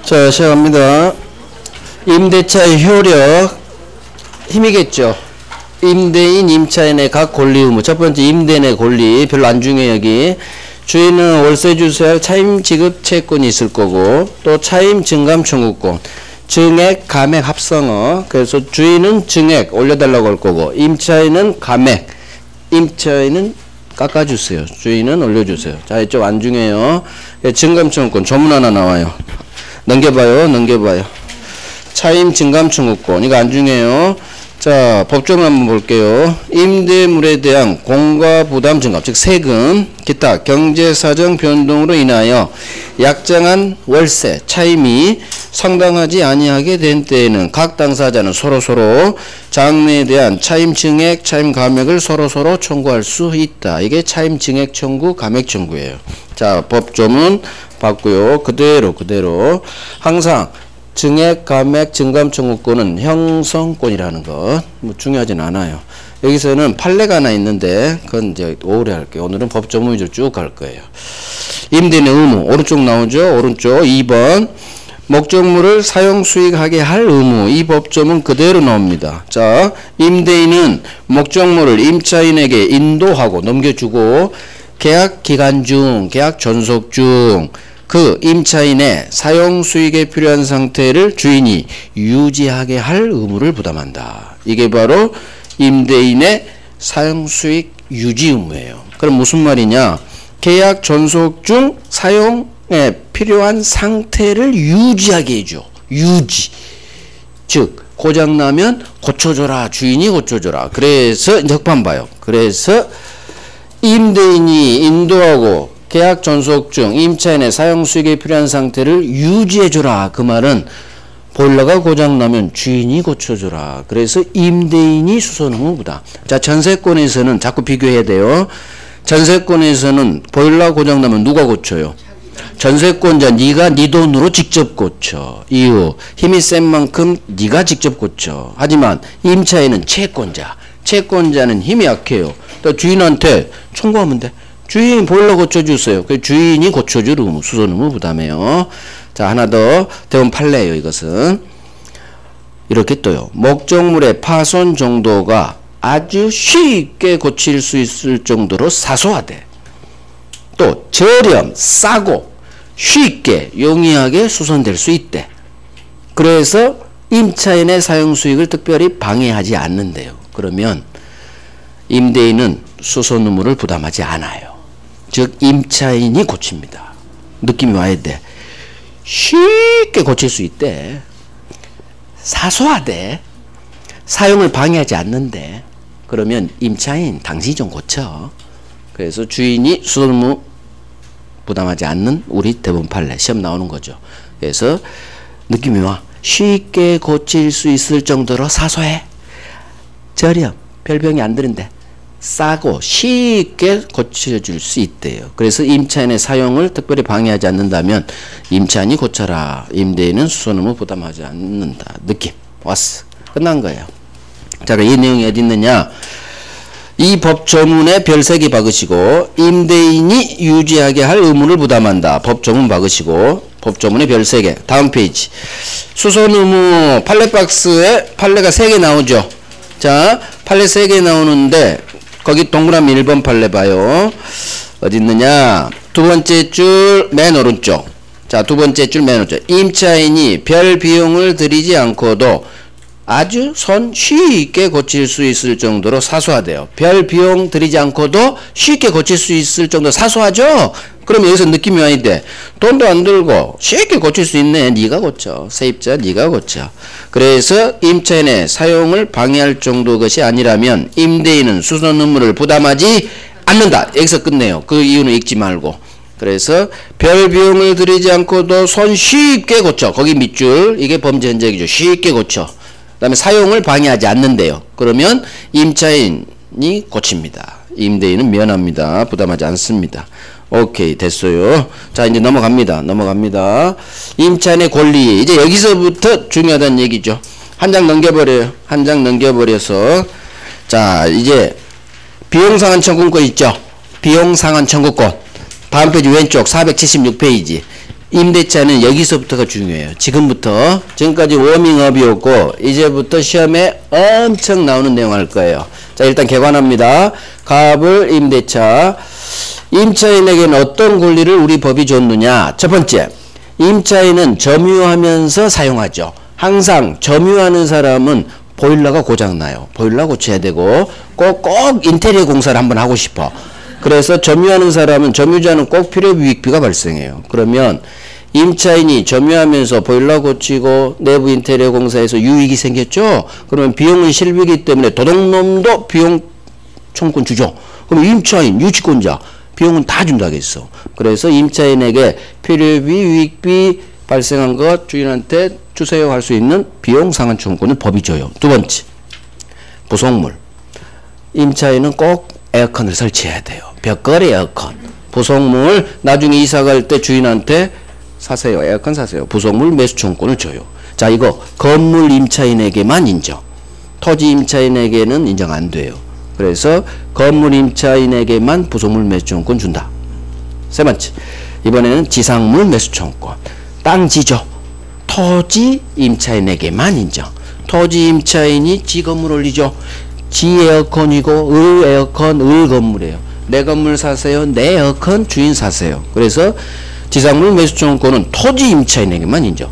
자, 시작합니다. 임대차의 효력, 힘이겠죠. 임대인, 임차인의 각 권리 의무. 첫 번째, 임대인의 권리. 별로 안 중요해요, 여기. 주인은 월세 주세할 차임 지급 채권이 있을 거고, 또 차임 증감 청구권, 증액, 감액, 합성어. 그래서 주인은 증액 올려달라고 할 거고, 임차인은 감액, 임차인은 깎아주세요. 주인은 올려주세요. 자, 이쪽 안 중요해요. 증감 청구권, 조문 하나 나와요. 넘겨봐요. 차임 증감 청구권, 이거 안 중요해요. 자, 법조문 한번 볼게요. 임대물에 대한 공과 부담 증감, 즉 세금, 기타 경제사정 변동으로 인하여 약정한 월세, 차임이 상당하지 아니하게 된 때에는 각 당사자는 서로서로 장래에 대한 차임 증액, 차임 감액을 서로서로 청구할 수 있다. 이게 차임 증액 청구, 감액 청구예요. 자, 법조문 봤고요. 그대로 항상 증액, 감액, 증감 청구권은 형성권이라는 것. 뭐 중요하진 않아요. 여기서는 판례가 하나 있는데 그건 이제 오래 할게요. 오늘은 법조문 위주로 쭉 갈 거예요. 임대인의 의무, 오른쪽 나오죠. 오른쪽 2번 목적물을 사용 수익하게 할 의무. 이 법조문 그대로 나옵니다. 자, 임대인은 목적물을 임차인에게 인도하고 넘겨주고 계약 기간 중, 계약 존속 중 그 임차인의 사용 수익에 필요한 상태를 주인이 유지하게 할 의무를 부담한다. 이게 바로 임대인의 사용 수익 유지 의무예요. 그럼 무슨 말이냐? 계약 존속 중 사용에 필요한 상태를 유지하게 해줘. 유지. 즉 고장나면 고쳐줘라. 주인이 고쳐줘라. 그래서 이제 흑판 봐요. 그래서 임대인이 인도하고 계약 존속 중 임차인의 사용 수익에 필요한 상태를 유지해줘라. 그 말은 보일러가 고장나면 주인이 고쳐줘라. 그래서 임대인이 수선 의무 부담. 자, 전세권에서는 자꾸 비교해야 돼요. 전세권에서는 보일러 고장나면 누가 고쳐요? 전세권자, 네가 네 돈으로 직접 고쳐. 이유, 힘이 센 만큼 네가 직접 고쳐. 하지만 임차인은 채권자는 힘이 약해요. 또 주인한테 청구하면 돼. 주인 보일러 고쳐주세요. 그 주인이 고쳐줄 의무, 수선 의무 부담해요. 자, 하나 더 대원 판례예요. 이것은 이렇게 떠요. 목적물의 파손 정도가 아주 쉽게 고칠 수 있을 정도로 사소하대. 또 저렴, 싸고 쉽게 용이하게 수선될 수 있대. 그래서 임차인의 사용 수익을 특별히 방해하지 않는데요. 그러면 임대인은 수선 의무를 부담하지 않아요. 즉 임차인이 고칩니다. 느낌이 와야 돼. 쉽게 고칠 수 있대. 사소하대. 사용을 방해하지 않는데. 그러면 임차인 당신이 좀 고쳐. 그래서 주인이 수선 의무 부담하지 않는 우리 대법원 판례 시험 나오는 거죠. 그래서 느낌이 와. 쉽게 고칠 수 있을 정도로 사소해. 저렴. 별병이 안 드는데. 싸고 쉽게 고쳐줄 수 있대요. 그래서 임차인의 사용을 특별히 방해하지 않는다면 임차인이 고쳐라. 임대인은 수선 의무 부담하지 않는다. 느낌 왔어. 끝난 거예요. 자, 이 내용이 어디 있느냐? 이 법조문에 별 3개 박으시고 임대인이 유지하게 할 의무를 부담한다. 법조문 박으시고 법조문에 별 3개. 다음 페이지. 수선 의무 판례 박스에 판례가 3개 나오죠. 자, 판례 3개 나오는데 거기 동그라미 1번 판례 봐요. 어디 있느냐? 두 번째 줄 맨 오른쪽. 자, 두 번째 줄 맨 오른쪽. 임차인이 별 비용을 들이지 않고도 아주 쉽게 고칠 수 있을 정도로 사소하대요. 별 비용 들이지 않고도 쉽게 고칠 수 있을 정도로 사소하죠? 그럼 여기서 느낌이 와야 돼. 돈도 안 들고 쉽게 고칠 수 있네. 네가 고쳐. 세입자 네가 고쳐. 그래서 임차인의 사용을 방해할 정도 것이 아니라면 임대인은 수선 의무를 부담하지 않는다. 여기서 끝내요. 그 이유는 읽지 말고. 그래서 별 비용을 들이지 않고도 쉽게 고쳐. 거기 밑줄 이게 범죄 현장이죠. 쉽게 고쳐. 그 다음에 사용을 방해하지 않는데요. 그러면 임차인이 고칩니다. 임대인은 면합니다. 부담하지 않습니다. 오케이, 됐어요. 자, 이제 넘어갑니다. 임차인의 권리. 이제 여기서부터 중요하다는 얘기죠. 한 장 넘겨버려요. 한 장 넘겨버려서. 자, 이제 비용상한 청구권 있죠. 비용상한 청구권. 다음 페이지 왼쪽 476페이지. 임대차는 여기서부터가 중요해요. 지금부터. 지금까지 워밍업이었고 이제부터 시험에 엄청 나오는 내용 할 거예요. 자, 일단 개관합니다. 갑을 임대차. 임차인에게는 어떤 권리를 우리 법이 줬느냐. 첫 번째, 임차인은 점유하면서 사용하죠. 항상 점유하는 사람은 보일러가 고장나요. 보일러 고쳐야 되고 꼭 인테리어 공사를 한번 하고 싶어. 그래서 점유하는 사람은, 점유자는 꼭 필요비 유익비가 발생해요. 그러면 임차인이 점유하면서 보일러 고치고 내부 인테리어 공사에서 유익이 생겼죠. 그러면 비용은 실비이기 때문에 도둑놈도 비용 청구권 주죠. 그럼 임차인, 유치권자 비용은 다 준다겠어. 그래서 임차인에게 필요비 유익비 발생한 것 주인한테 주세요 할 수 있는 비용 상환 청구권을 법이 줘요. 두 번째, 부속물. 임차인은 꼭 에어컨을 설치해야 돼요. 벽걸이 에어컨. 부속물 나중에 이사 갈 때 주인한테 사세요. 에어컨 사세요. 부속물 매수 청구권을 줘요. 자, 이거 건물 임차인에게만 인정. 토지 임차인에게는 인정 안 돼요. 그래서 건물 임차인에게만 부속물 매수 청구권 준다. 세 번째, 이번에는 지상물 매수 청구권. 땅 지죠. 토지 임차인에게만 인정. 토지 임차인이 지 건물 올리죠. 지 에어컨이고 을 에어컨 을 건물이에요. 내 건물 사세요. 내 에어컨 주인 사세요. 그래서 지상물 매수 청구권은 토지 임차인에게만 인정.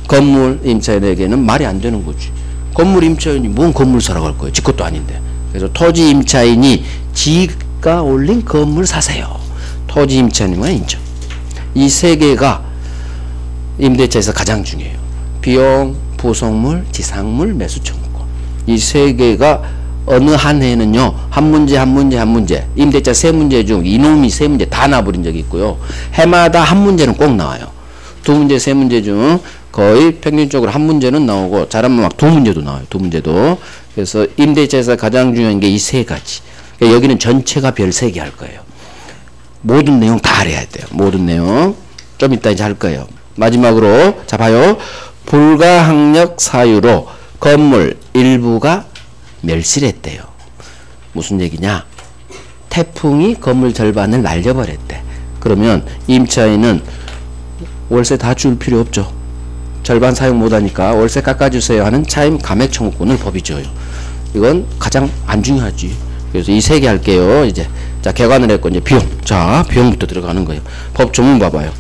건물 임차인에게는 말이 안 되는 거지. 건물 임차인이 뭔 건물 사라고 할 거예요. 지 것도 아닌데. 그래서 토지 임차인이 지가 올린 건물 사세요. 토지 임차인만 인정. 이 세 개가 임대차에서 가장 중요해요. 비용, 부속물, 지상물, 매수 청구권. 이 세 개가 어느 한 해는요, 한 문제. 임대차 세 문제 중 이놈이 세 문제 다 나와버린 적이 있고요. 해마다 한 문제는 꼭 나와요. 두 문제, 세 문제 중 거의 평균적으로 한 문제는 나오고, 잘하면 막 두 문제도 나와요. 두 문제도. 그래서 임대차에서 가장 중요한 게 이 세 가지. 그러니까 여기는 전체가 별 세 개 할 거예요. 모든 내용 다 알아야 돼요. 모든 내용. 좀 이따 이제 할 거예요. 마지막으로, 자, 봐요. 불가항력 사유로 건물 일부가 멸실했대요. 무슨 얘기냐? 태풍이 건물 절반을 날려버렸대. 그러면 임차인은 월세 다 줄 필요 없죠. 절반 사용 못하니까 월세 깎아주세요 하는 차임 감액 청구권을 법이 줘요. 이건 가장 안 중요하지. 그래서 이 세 개 할게요. 이제 자, 개관을 했고 이제 비용. 자, 비용부터 들어가는 거예요. 법 조문 봐봐요.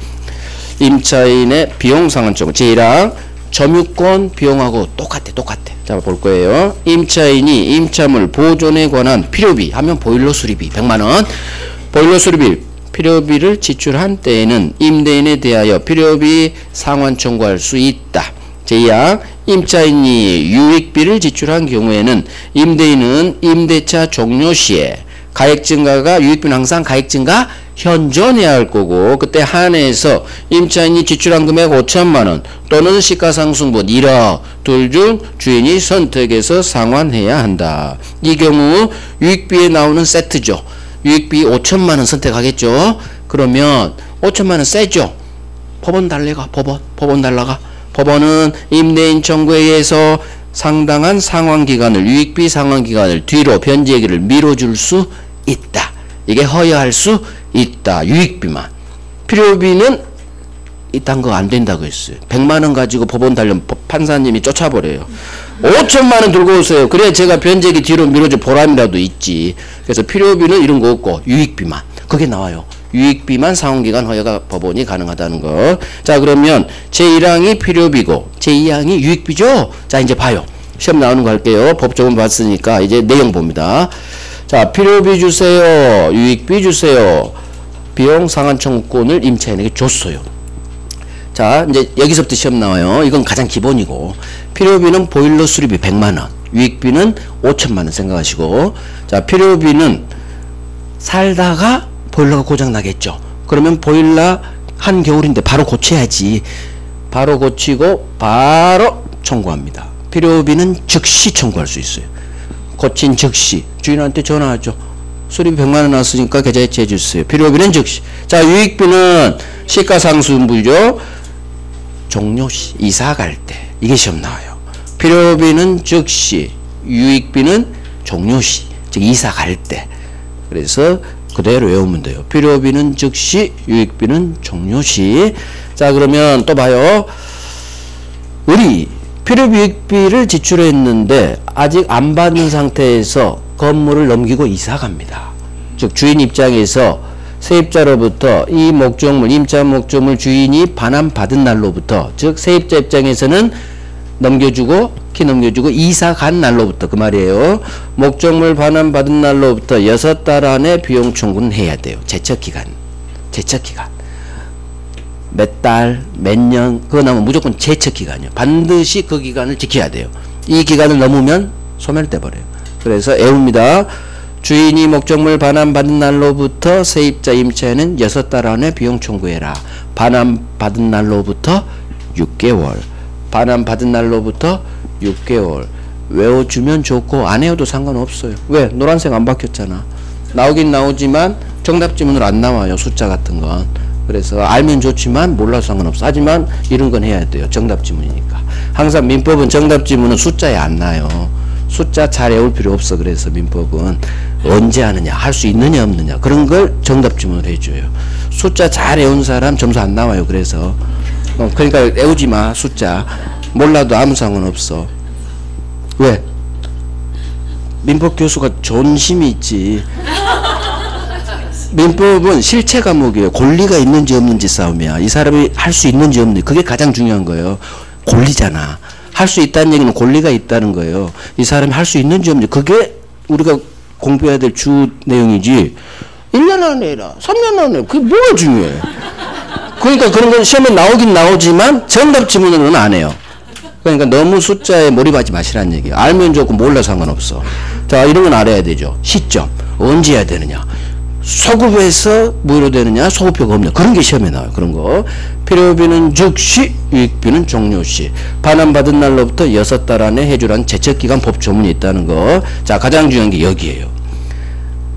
임차인의 비용 상환 청구. 제1항 점유권 비용하고 똑같아. 자, 볼 거예요. 임차인이 임차물 보존에 관한 필요비 하면 보일러 수리비 100만원. 보일러 수리비 필요비를 지출한 때에는 임대인에 대하여 필요비 상환 청구할 수 있다. 제2항 임차인이 유익비를 지출한 경우에는 임대인은 임대차 종료 시에 가액 증가가, 유익비는 항상 가액 증가 현존해야 할 거고, 그때 한해서 임차인이 지출한 금액 5천만원 또는 시가상승분 1억 둘 중 주인이 선택해서 상환해야 한다. 이 경우 유익비에 나오는 세트죠. 유익비 5천만원 선택하겠죠. 그러면 5천만원 세죠. 법원 달래가. 법원 달라가. 법원은 임대인 청구에 의해서 상당한 상환기간을, 유익비 상환기간을 뒤로 변제기를 미뤄줄 수 있다. 이게 허여할 수 있다. 유익비만. 필요비는 이딴 거 안 된다고 했어요. 100만원 가지고 법원 달려면 판사님이 쫓아버려요. 5천만원 들고 오세요. 그래야 제가 변제기 뒤로 미뤄줄 보람이라도 있지. 그래서 필요비는 이런 거 없고 유익비만. 그게 나와요. 유익비만 상환기간 허여가 법원이 가능하다는 거. 자, 그러면 제1항이 필요비고 제2항이 유익비죠. 자, 이제 봐요. 시험 나오는 거 할게요. 법 조문 봤으니까 이제 내용 봅니다. 자, 필요비 주세요. 유익비 주세요. 비용 상환 청구권을 임차인에게 줬어요. 자, 이제 여기서부터 시험 나와요. 이건 가장 기본이고, 필요비는 보일러 수리비 100만원, 유익비는 5천만원 생각하시고, 자, 필요비는 살다가 보일러가 고장나겠죠. 그러면 보일러 한겨울인데 바로 고쳐야지. 바로 고치고 바로 청구합니다. 필요비는 즉시 청구할 수 있어요. 고친 즉시 주인한테 전화하죠. 수리비 100만원 나왔으니까 계좌 이체해 주세요. 필요비는 즉시. 자, 유익비는 시가상승분이죠. 종료시, 이사 갈 때. 이게 시험 나와요. 필요비는 즉시, 유익비는 종료시, 즉 이사 갈 때. 그래서 그대로 외우면 돼요. 필요비는 즉시, 유익비는 종료시. 자, 그러면 또 봐요. 우리 필요비 유익비를 지출했는데 아직 안 받는 상태에서 건물을 넘기고 이사 갑니다. 즉 주인 입장에서 세입자로부터 이 목적물, 임차 목적물 주인이 반환받은 날로부터, 즉 세입자 입장에서는 넘겨주고 키 넘겨주고 이사 간 날로부터, 그 말이에요. 목적물 반환받은 날로부터 6달 안에 비용 청구는 해야 돼요. 제척기간. 몇 달, 몇 년, 그거 나오면 무조건 제척기간이요. 반드시 그 기간을 지켜야 돼요. 이 기간을 넘으면 소멸돼 버려요. 그래서 애웁니다. 주인이 목적물 반환받은 날로부터 세입자 임차에는 6달 안에 비용 청구해라. 반환받은 날로부터 6개월. 반환받은 날로부터 6개월. 외워주면 좋고 안 외워도 상관없어요. 왜? 노란색 안 바뀌었잖아. 나오긴 나오지만 정답 지문으로 안 나와요. 숫자 같은 건. 그래서 알면 좋지만 몰라도 상관없어. 하지만 이런 건 해야 돼요. 정답 지문이니까. 항상 민법은 정답 지문은 숫자에 안 나요. 숫자 잘 외울 필요 없어. 그래서 민법은 언제 하느냐, 할 수 있느냐 없느냐, 그런 걸 정답 지문으로 해줘요. 숫자 잘 외운 사람 점수 안 나와요. 그래서 그러니까 외우지 마. 숫자 몰라도 아무 상관없어. 왜? 민법 교수가 존심이 있지. 민법은 실체 과목이에요. 권리가 있는지 없는지 싸움이야. 이 사람이 할 수 있는지 없는지, 그게 가장 중요한 거예요. 권리잖아. 할 수 있다는 얘기는 권리가 있다는 거예요. 이 사람이 할 수 있는지 없는지, 그게 우리가 공부해야 될 주 내용이지. 1년 안에 해라, 3년 안에, 그게 뭐가 중요해. 그러니까 그런 건 시험에 나오긴 나오지만 정답 지문으로는 안 해요. 그러니까 너무 숫자에 몰입하지 마시라는 얘기예요. 알면 좋고 몰라 상관없어. 자, 이런 건 알아야 되죠. 시점, 언제 해야 되느냐, 소급해서 무효로 되느냐, 소급표가 없느냐, 그런 게 시험에 나와요. 그런 거. 필요비는 즉시, 유익비는 종료시. 반환받은 날로부터 6달 안에 해주라는 제척기간 법조문이 있다는 거. 자, 가장 중요한 게 여기에요.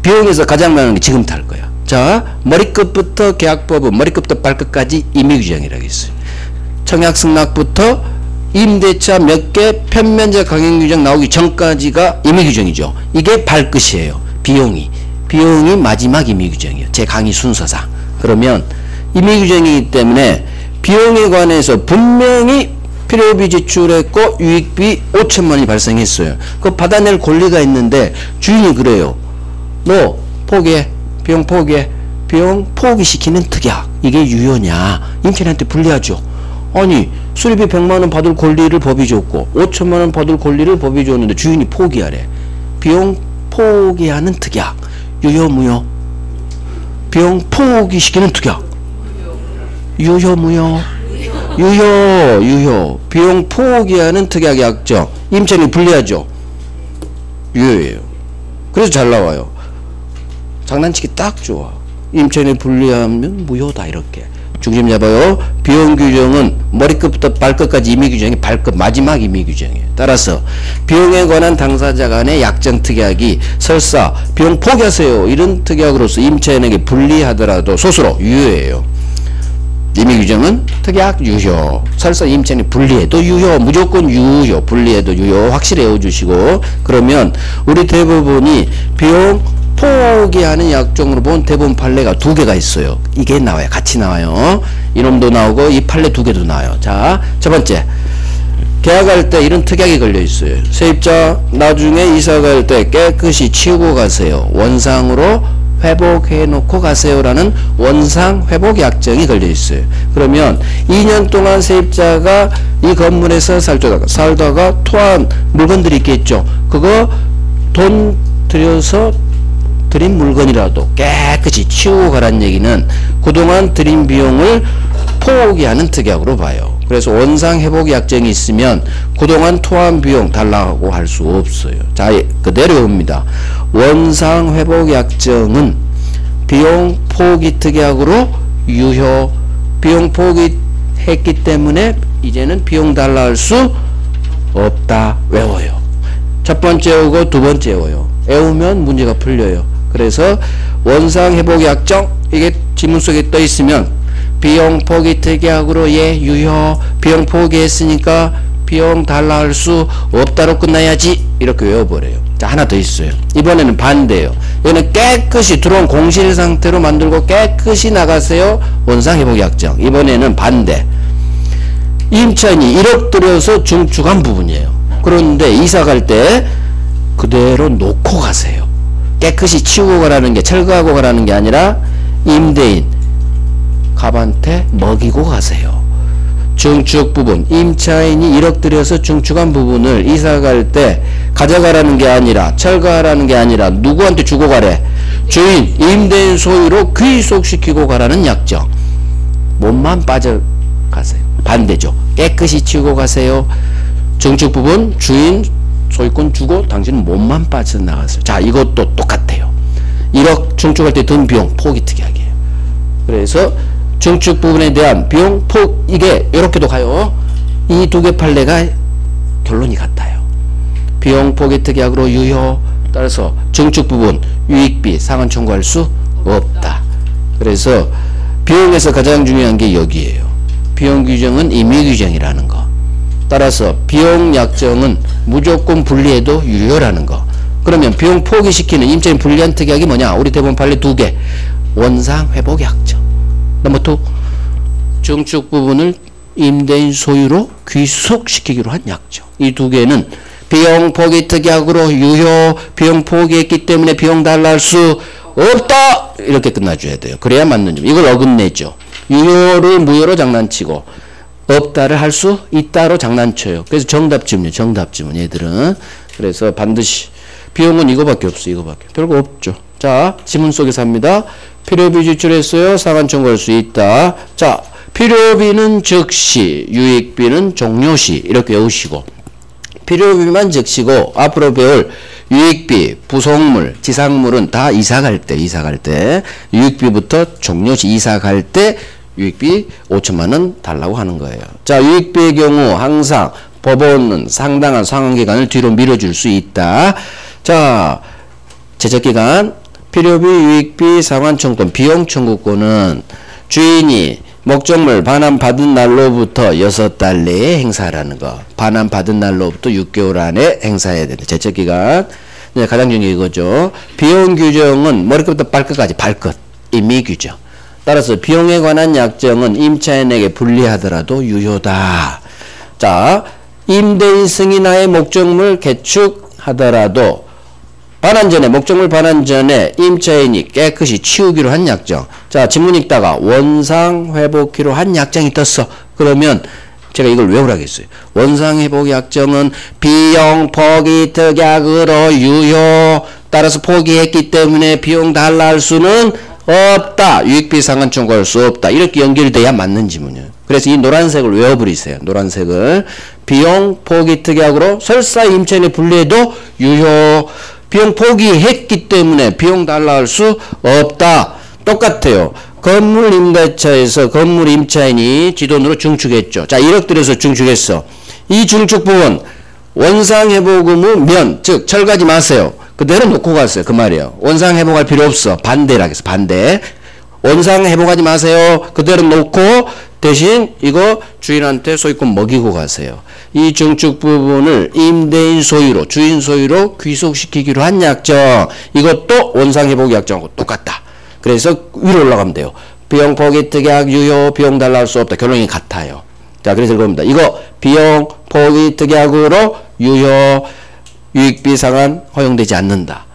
비용에서 가장 많은 게 지금 탈 거야. 자, 머리끝부터 계약법은 머리끝부터 발끝까지 임의규정이라고 있어요. 청약승낙부터 임대차 몇 개 편면적 강행규정 나오기 전까지가 임의규정이죠. 이게 발끝이에요. 비용이 마지막 임의규정이에요. 제 강의 순서상. 그러면 임의규정이기 때문에 비용에 관해서 분명히 필요비 지출했고 유익비 5천만 원이 발생했어요. 그거 받아낼 권리가 있는데 주인이 그래요. 너 포기해. 비용 포기해. 비용 포기시키는 특약. 이게 유효냐. 임차인한테 불리하죠. 아니 수리비 100만 원 받을 권리를 법이 줬고 5천만 원 받을 권리를 법이 줬는데 주인이 포기하래. 비용 포기하는 특약. 유효 무효? 비용 포기시키는 특약. 유효 무효? 유효. 비용 포기하는 특약의 약정. 임차인이 불리하죠. 유효예요. 그래서 잘 나와요. 장난치기 딱 좋아. 임차인이 불리하면 무효다. 이렇게 중심 잡아요. 비용 규정은 머리끝부터 발끝까지 임의규정이 발끝 마지막 임의규정이에요. 따라서 비용에 관한 당사자 간의 약정 특약이 설사 비용 포기하세요 이런 특약으로서 임차인에게 불리하더라도 스스로 유효해요. 임의규정은 특약 유효. 설사 임차인이 불리해도 유효. 무조건 유효. 불리해도 유효. 확실히 외워주시고. 그러면 우리 대부분이 비용 포기하는 약정으로 본 대부분 판례가 2개가 있어요. 이게 나와요. 같이 나와요. 이놈도 나오고 이 판례 2개도 나와요. 자, 첫 번째. 계약할 때 이런 특약이 걸려 있어요. 세입자 나중에 이사 갈 때 깨끗이 치우고 가세요. 원상으로 회복해 놓고 가세요라는 원상 회복 약정이 걸려 있어요. 그러면 2년 동안 세입자가 이 건물에서 살다가 토한 물건들이 있겠죠. 그거 돈 들여서 드린 물건이라도 깨끗이 치우고 가라는 얘기는 그동안 들인 비용을 포기하는 특약으로 봐요. 그래서 원상 회복 약정이 있으면 그동안 토한 비용 달라고 할 수 없어요. 자, 그대로 옵니다. 원상 회복 약정은 비용 포기 특약으로 유효. 비용 포기했기 때문에 이제는 비용 달라 할 수 없다. 외워요. 첫 번째 외우고 두 번째 외워요. 외우면 문제가 풀려요. 그래서 원상 회복 약정, 이게 지문 속에 떠 있으면 비용 포기 특약으로 유효. 비용 포기했으니까 비용 달라 할 수 없다로 끝나야지. 이렇게 외워버려요. 자, 하나 더 있어요. 이번에는 반대예요. 얘는 깨끗이 들어온 공실 상태로 만들고 깨끗이 나가세요. 원상회복 약정. 이번에는 반대. 임차인이 1억 들여서 증축한 부분이에요. 그런데 이사 갈 때 그대로 놓고 가세요. 깨끗이 치우고 가라는 게, 철거하고 가라는 게 아니라 임대인 갑한테 먹이고 가세요. 증축 부분, 임차인이 1억 들여서 증축한 부분을 이사 갈 때 가져가라는 게 아니라, 철거하라는 게 아니라 누구한테 주고 가래? 주인, 임대인 소유로 귀속시키고 가라는 약정. 몸만 빠져가세요. 반대죠. 깨끗이 치우고 가세요. 증축 부분, 주인 소유권 주고 당신은 몸만 빠져나가세요. 자, 이것도 똑같아요. 1억 증축할 때 든 비용 포기 특약이에요. 그래서 증축 부분에 대한 비용 폭, 이게 이렇게도 가요. 이 두 개 판례가 결론이 같아요. 비용 포기 특약으로 유효. 따라서 증축 부분 유익비 상환 청구할 수 없다. 그래서 비용에서 가장 중요한 게 여기에요. 비용 규정은 임의 규정이라는 거. 따라서 비용 약정은 무조건 분리해도 유효라는 거. 그러면 비용 포기시키는 임차인 불리한 특약이 뭐냐? 우리 대법원 판례 두 개. 원상 회복 약정. 넘버 2. 증축 부분을 임대인 소유로 귀속시키기로 한 약정. 이 두 개는 비용 포기 특약으로 유효. 비용 포기했기 때문에 비용 달라 할 수 없다. 이렇게 끝나줘야 돼요. 그래야 맞는 점. 이걸 어긋내죠. 유효를 무효로 장난치고 없다를 할 수 있다로 장난쳐요. 그래서 정답 지문이에요. 정답 지문 얘들은. 그래서 반드시 비용은 이거밖에 없어. 이거밖에. 별거 없죠. 자, 지문 속에서 합니다. 필요비 지출했어요. 상환 청구할 수 있다. 자, 필요비는 즉시, 유익비는 종료시. 이렇게 외우시고, 필요비만 즉시고 앞으로 배울 유익비, 부속물, 지상물은 다 이사 갈 때, 유익비부터 종료시 이사 갈 때 유익비 5천만 원 달라고 하는 거예요. 자, 유익비의 경우 항상 법원은 상당한 상환기간을 뒤로 밀어줄 수 있다. 자, 제적기간, 필요비, 유익비, 상환청구권, 비용청구권은 주인이 목적물 반환받은 날로부터 6달 내에 행사하라는 거. 반환받은 날로부터 6개월 안에 행사해야 된다. 제적기간. 네, 가장 중요한 이거죠. 비용 규정은 머리끝부터 발끝까지 발끝. 임의 규정. 따라서 비용에 관한 약정은 임차인에게 불리하더라도 유효다. 자, 임대인 승인하에 목적물 개축하더라도 반환 전에, 목적물 반환 전에 임차인이 깨끗이 치우기로 한 약정. 자, 지문 읽다가 원상 회복키로 한 약정이 떴어. 그러면 제가 이걸 외우라겠어요. 원상 회복 약정은 비용 포기 특약으로 유효. 따라서 포기했기 때문에 비용 달라 할 수는 없다. 유익비 상환 청구할 수 없다. 이렇게 연결돼야 맞는 지문이에요. 그래서 이 노란색을 외워버리세요. 노란색을. 비용 포기 특약으로 설사 임차인이 불리해도 유효. 비용 포기했기 때문에 비용 달라 할 수 없다. 똑같아요. 건물 임대차에서 건물 임차인이 지돈으로 증축했죠. 자, 1억 들여서 증축했어. 이 증축 부분 원상 회복 의무 면, 즉 철거하지 마세요. 그대로 놓고 갔어요. 그 말이에요. 원상 회복할 필요 없어. 반대라 했어. 반대. 원상 회복하지 마세요. 그대로 놓고 대신 이거 주인한테 소유권 먹이고 가세요. 이 증축 부분을 임대인 소유로, 주인 소유로 귀속시키기로 한 약정. 이것도 원상 회복 약정하고 똑같다. 그래서 위로 올라가면 돼요. 비용 포기 특약 유효, 비용 달라 할 수 없다. 결론이 같아요. 자, 그래서 이겁니다. 이거 비용 포기 특약으로 유효, 유익비 상환 허용되지 않는다.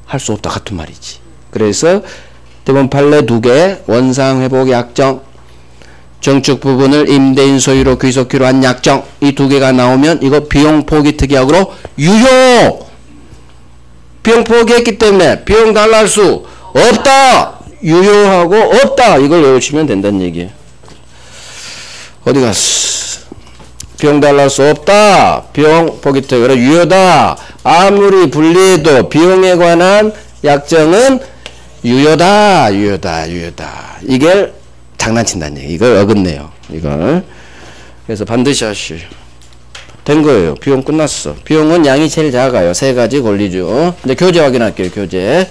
할 수 없다. 같은 말이지. 그래서 대법원 판례 2개, 원상 회복 약정, 증축 부분을 임대인 소유로 귀속키로 한 약정, 이 2개가 나오면 이거 비용 포기 특약으로 유효! 비용 포기했기 때문에 비용 달라 할 수 없다! 유효하고 없다! 이걸 외우시면 된다는 얘기예요. 어디 갔어? 비용 달라 할 수 없다! 비용 포기 특약으로 유효다! 아무리 불리해도 비용에 관한 약정은 유효다! 유효다! 유효다! 이걸 장난친다는 얘기. 이걸 어긋내요. 이걸. 그래서 반드시 하시오. 된 거예요. 비용 끝났어. 비용은 양이 제일 작아요. 3가지 권리죠. 이제 교재 확인할게요. 교재.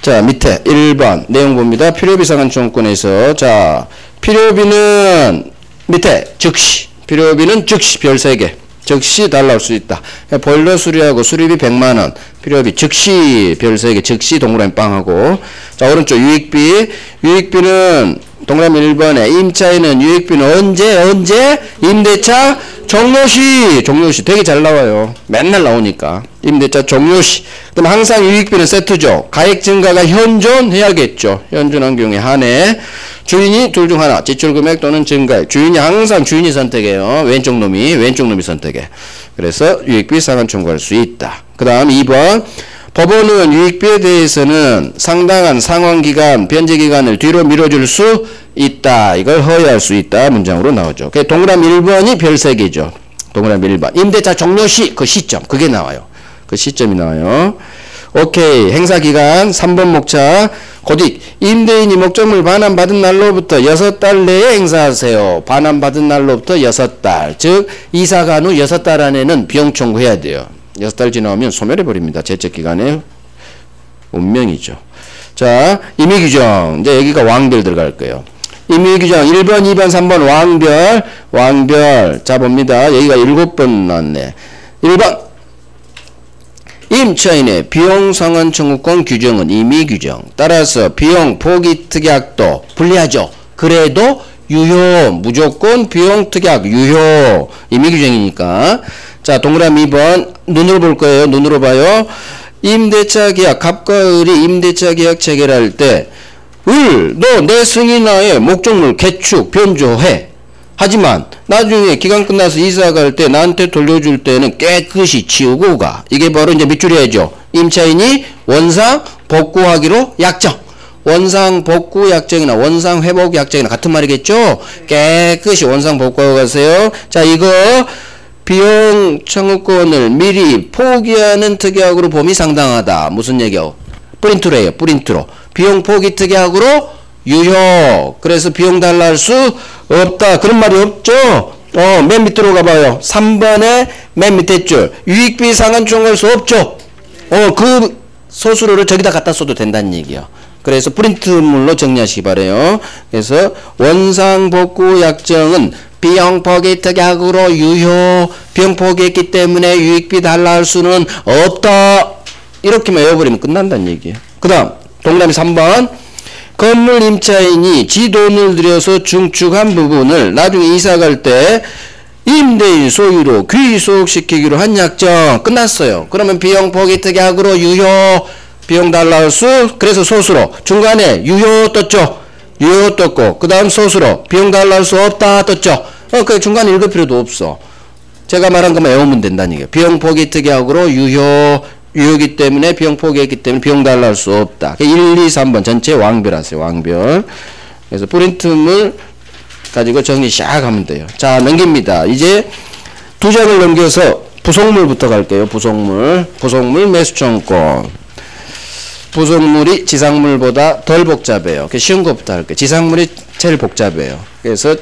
자, 밑에 1번 내용 봅니다. 필요비 상환 청구권에서, 자, 필요비는 밑에 즉시. 필요비는 즉시 별 3개. 즉시 달라올 수 있다. 보일러 수리하고 수리비 100만원, 필요비 즉시 별 3개, 즉시 동그라미 빵하고. 자, 오른쪽 유익비. 유익비는 동그라미 1번에 임차인은 유익비는 언제? 임대차 종료시. 종료시 되게 잘 나와요. 맨날 나오니까. 임대차 종료시. 그럼 항상 유익비는 세트죠. 가액 증가가 현존해야겠죠. 현존한 경우에 한해. 주인이 둘 중 하나, 지출금액 또는 증가액. 주인이 항상 주인이 선택해요. 왼쪽 놈이 선택해. 그래서 유익비 상환 청구할 수 있다. 그 다음 2번. 법원은 유익비에 대해서는 상당한 상환기간, 변제기간을 뒤로 미뤄줄 수 있다. 이걸 허용할 수 있다. 문장으로 나오죠. 동그라미 1번이 별 3개죠. 동그라미 1번. 임대차 종료시, 그 시점. 그게 나와요. 그 시점이 나와요. 오케이. 행사기간 3번 목차. 고딕. 임대인이 목적물 반환받은 날로부터 6달 내에 행사하세요. 반환받은 날로부터 6달. 즉 이사간 후 6달 안에는 비용 청구해야 돼요. 6달 지나면 소멸해버립니다. 제척기간의 운명이죠. 자, 임의규정. 이제 여기가 왕별 들어갈 거예요. 임의규정 1번, 2번, 3번 왕별. 자, 봅니다. 여기가 7번 나왔네. 1번. 임차인의 비용 상환 청구권 규정은 임의규정. 따라서 비용 포기 특약도 불리하죠. 그래도 유효. 무조건 비용 특약 유효. 임의규정이니까. 자, 동그라미 2번 눈으로 볼 거예요. 눈으로 봐요. 임대차 계약, 갑과 을이 임대차 계약 체결할 때 너 내 승인하에 목적물 개축, 변조해. 하지만 나중에 기간 끝나서 이사 갈 때 나한테 돌려줄 때는 깨끗이 치우고 가. 이게 바로 이제 밑줄이 해야죠. 임차인이 원상 복구하기로 약정. 원상 복구 약정이나 원상 회복 약정이나 같은 말이겠죠. 깨끗이 원상 복구하고 가세요. 자, 이거 비용 청구권을 미리 포기하는 특약으로 봄이 상당하다. 무슨 얘기요? 프린트로예요. 프린트로. 비용 포기 특약으로 유효. 그래서 비용 달라할 수 없다. 그런 말이 없죠. 맨 밑으로 가봐요. 3번의 맨 밑에 줄. 유익비 상환 청구할 수 없죠. 그 소수로를 저기다 갖다 써도 된다는 얘기요. 그래서 프린트물로 정리하시기 바래요. 그래서 원상복구 약정은 비용 포기 특약으로 유효. 비용 포기했기 때문에 유익비 달라할 수는 없다. 이렇게만 외워버리면 끝난다는 얘기예요. 그 다음 동그라미 3번. 건물 임차인이 지 돈을 들여서 중축한 부분을 나중에 이사 갈 때 임대인 소유로 귀속시키기로 한 약정 끝났어요. 그러면 비용 포기 특약으로 유효. 비용 달라할 수. 그래서 소수로 중간에 유효 떴죠. 유효 떴고 그 다음 소수로 비용 달라할 수 없다 떴죠. 그 중간에 읽을 필요도 없어. 제가 말한 것만 외우면 된다는 얘기예요. 비용 포기 특약으로 유효기 때문에 비용 포기했기 때문에 비용 달라할 수 없다. 1, 2, 3번 전체 왕별 하세요. 왕별. 그래서 프린트물 가지고 정리 시작하면 돼요. 자, 넘깁니다. 이제 두 장을 넘겨서 부속물부터 갈게요. 부속물 매수청권. 부속물이 지상물보다 덜 복잡해요. 쉬운 것부터 할게요. 지상물이 제일 복잡해요. 그래서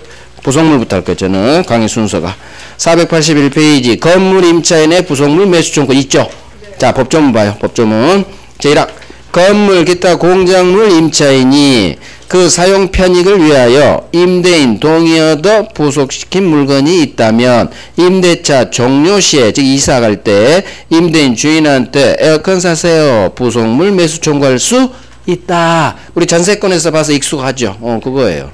부속물부터 할게요. 저는 강의 순서가 481페이지 건물 임차인의 부속물 매수청권 있죠. 자, 법조문 봐요. 법조문 제1항 건물 기타 공작물 임차인이 그 사용 편익을 위하여 임대인 동의 얻어 부속시킨 물건이 있다면 임대차 종료 시에 즉 이사 갈 때 임대인 주인한테 에어컨 사세요. 부속물 매수 청구할 수 있다. 우리 전세권에서 봐서 익숙하죠. 그거예요.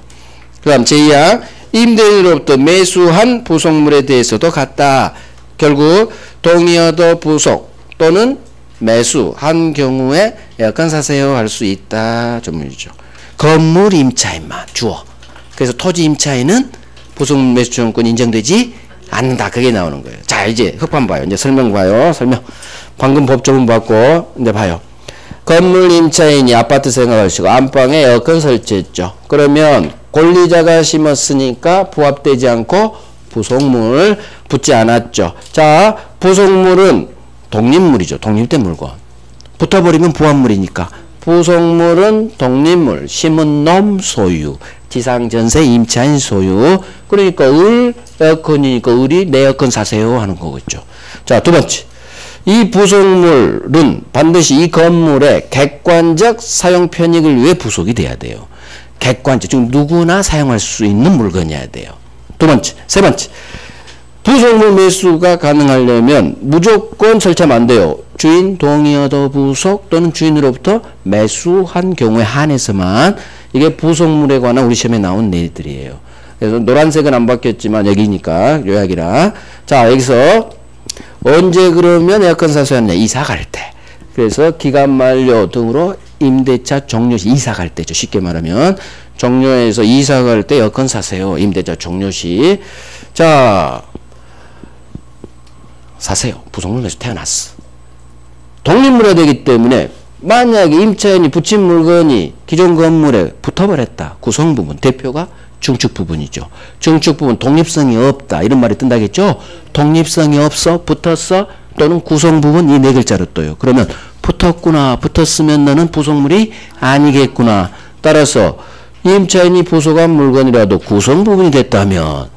그 다음 제2항 임대인으로부터 매수한 부속물에 대해서도 같다. 결국 동의 얻어 부속 또는 매수한 경우에 에어컨 사세요 할 수 있다. 전문이죠. 건물 임차인만 주어. 그래서 토지 임차인은 부속물 매수청구권 인정되지 않는다. 그게 나오는 거예요. 자, 이제 흑판 봐요. 이제 설명 봐요. 설명. 방금 법조문 받고 이제 봐요. 건물 임차인이 아파트 생활하시고 안방에 에어컨 설치했죠. 그러면 권리자가 심었으니까 부합되지 않고 부속물 붙지 않았죠. 자, 부속물은 독립물이죠. 독립된 물건. 붙어버리면 부합물이니까. 부속물은 독립물, 심은 놈 소유, 지상전세 임차인 소유. 그러니까 을 에어컨이니까 을이 내 에어컨 사세요 하는 거겠죠. 자, 두 번째. 이 부속물은 반드시 이 건물의 객관적 사용 편익을 위해 부속이 돼야 돼요. 객관적, 즉 누구나 사용할 수 있는 물건이어야 돼요. 두 번째. 세 번째. 부속물 매수가 가능하려면 무조건 설치하면 안 돼요. 주인 동의어도 부속 또는 주인으로부터 매수한 경우에 한해서만. 이게 부속물에 관한 우리 시험에 나온 내용들이에요. 그래서 노란색은 안 바뀌었지만 여기니까 요약이라. 자, 여기서 언제 그러면 에어컨 사수하느냐? 이사 갈 때. 그래서 기간 만료 등으로 임대차 종료시 이사 갈 때죠. 쉽게 말하면 종료해서 이사 갈 때 에어컨 사세요. 임대차 종료시. 자, 사세요. 부속물 매수 태어났어. 독립물이 되기 때문에 만약에 임차인이 붙인 물건이 기존 건물에 붙어버렸다. 구성 부분, 대표가 중축 부분이죠. 중축 부분 독립성이 없다. 이런 말이 뜬다겠죠. 독립성이 없어, 붙었어, 또는 구성 부분 이 네 글자로 떠요. 그러면 붙었구나, 붙었으면 너는 부속물이 아니겠구나. 따라서 임차인이 부속한 물건이라도 구성 부분이 됐다면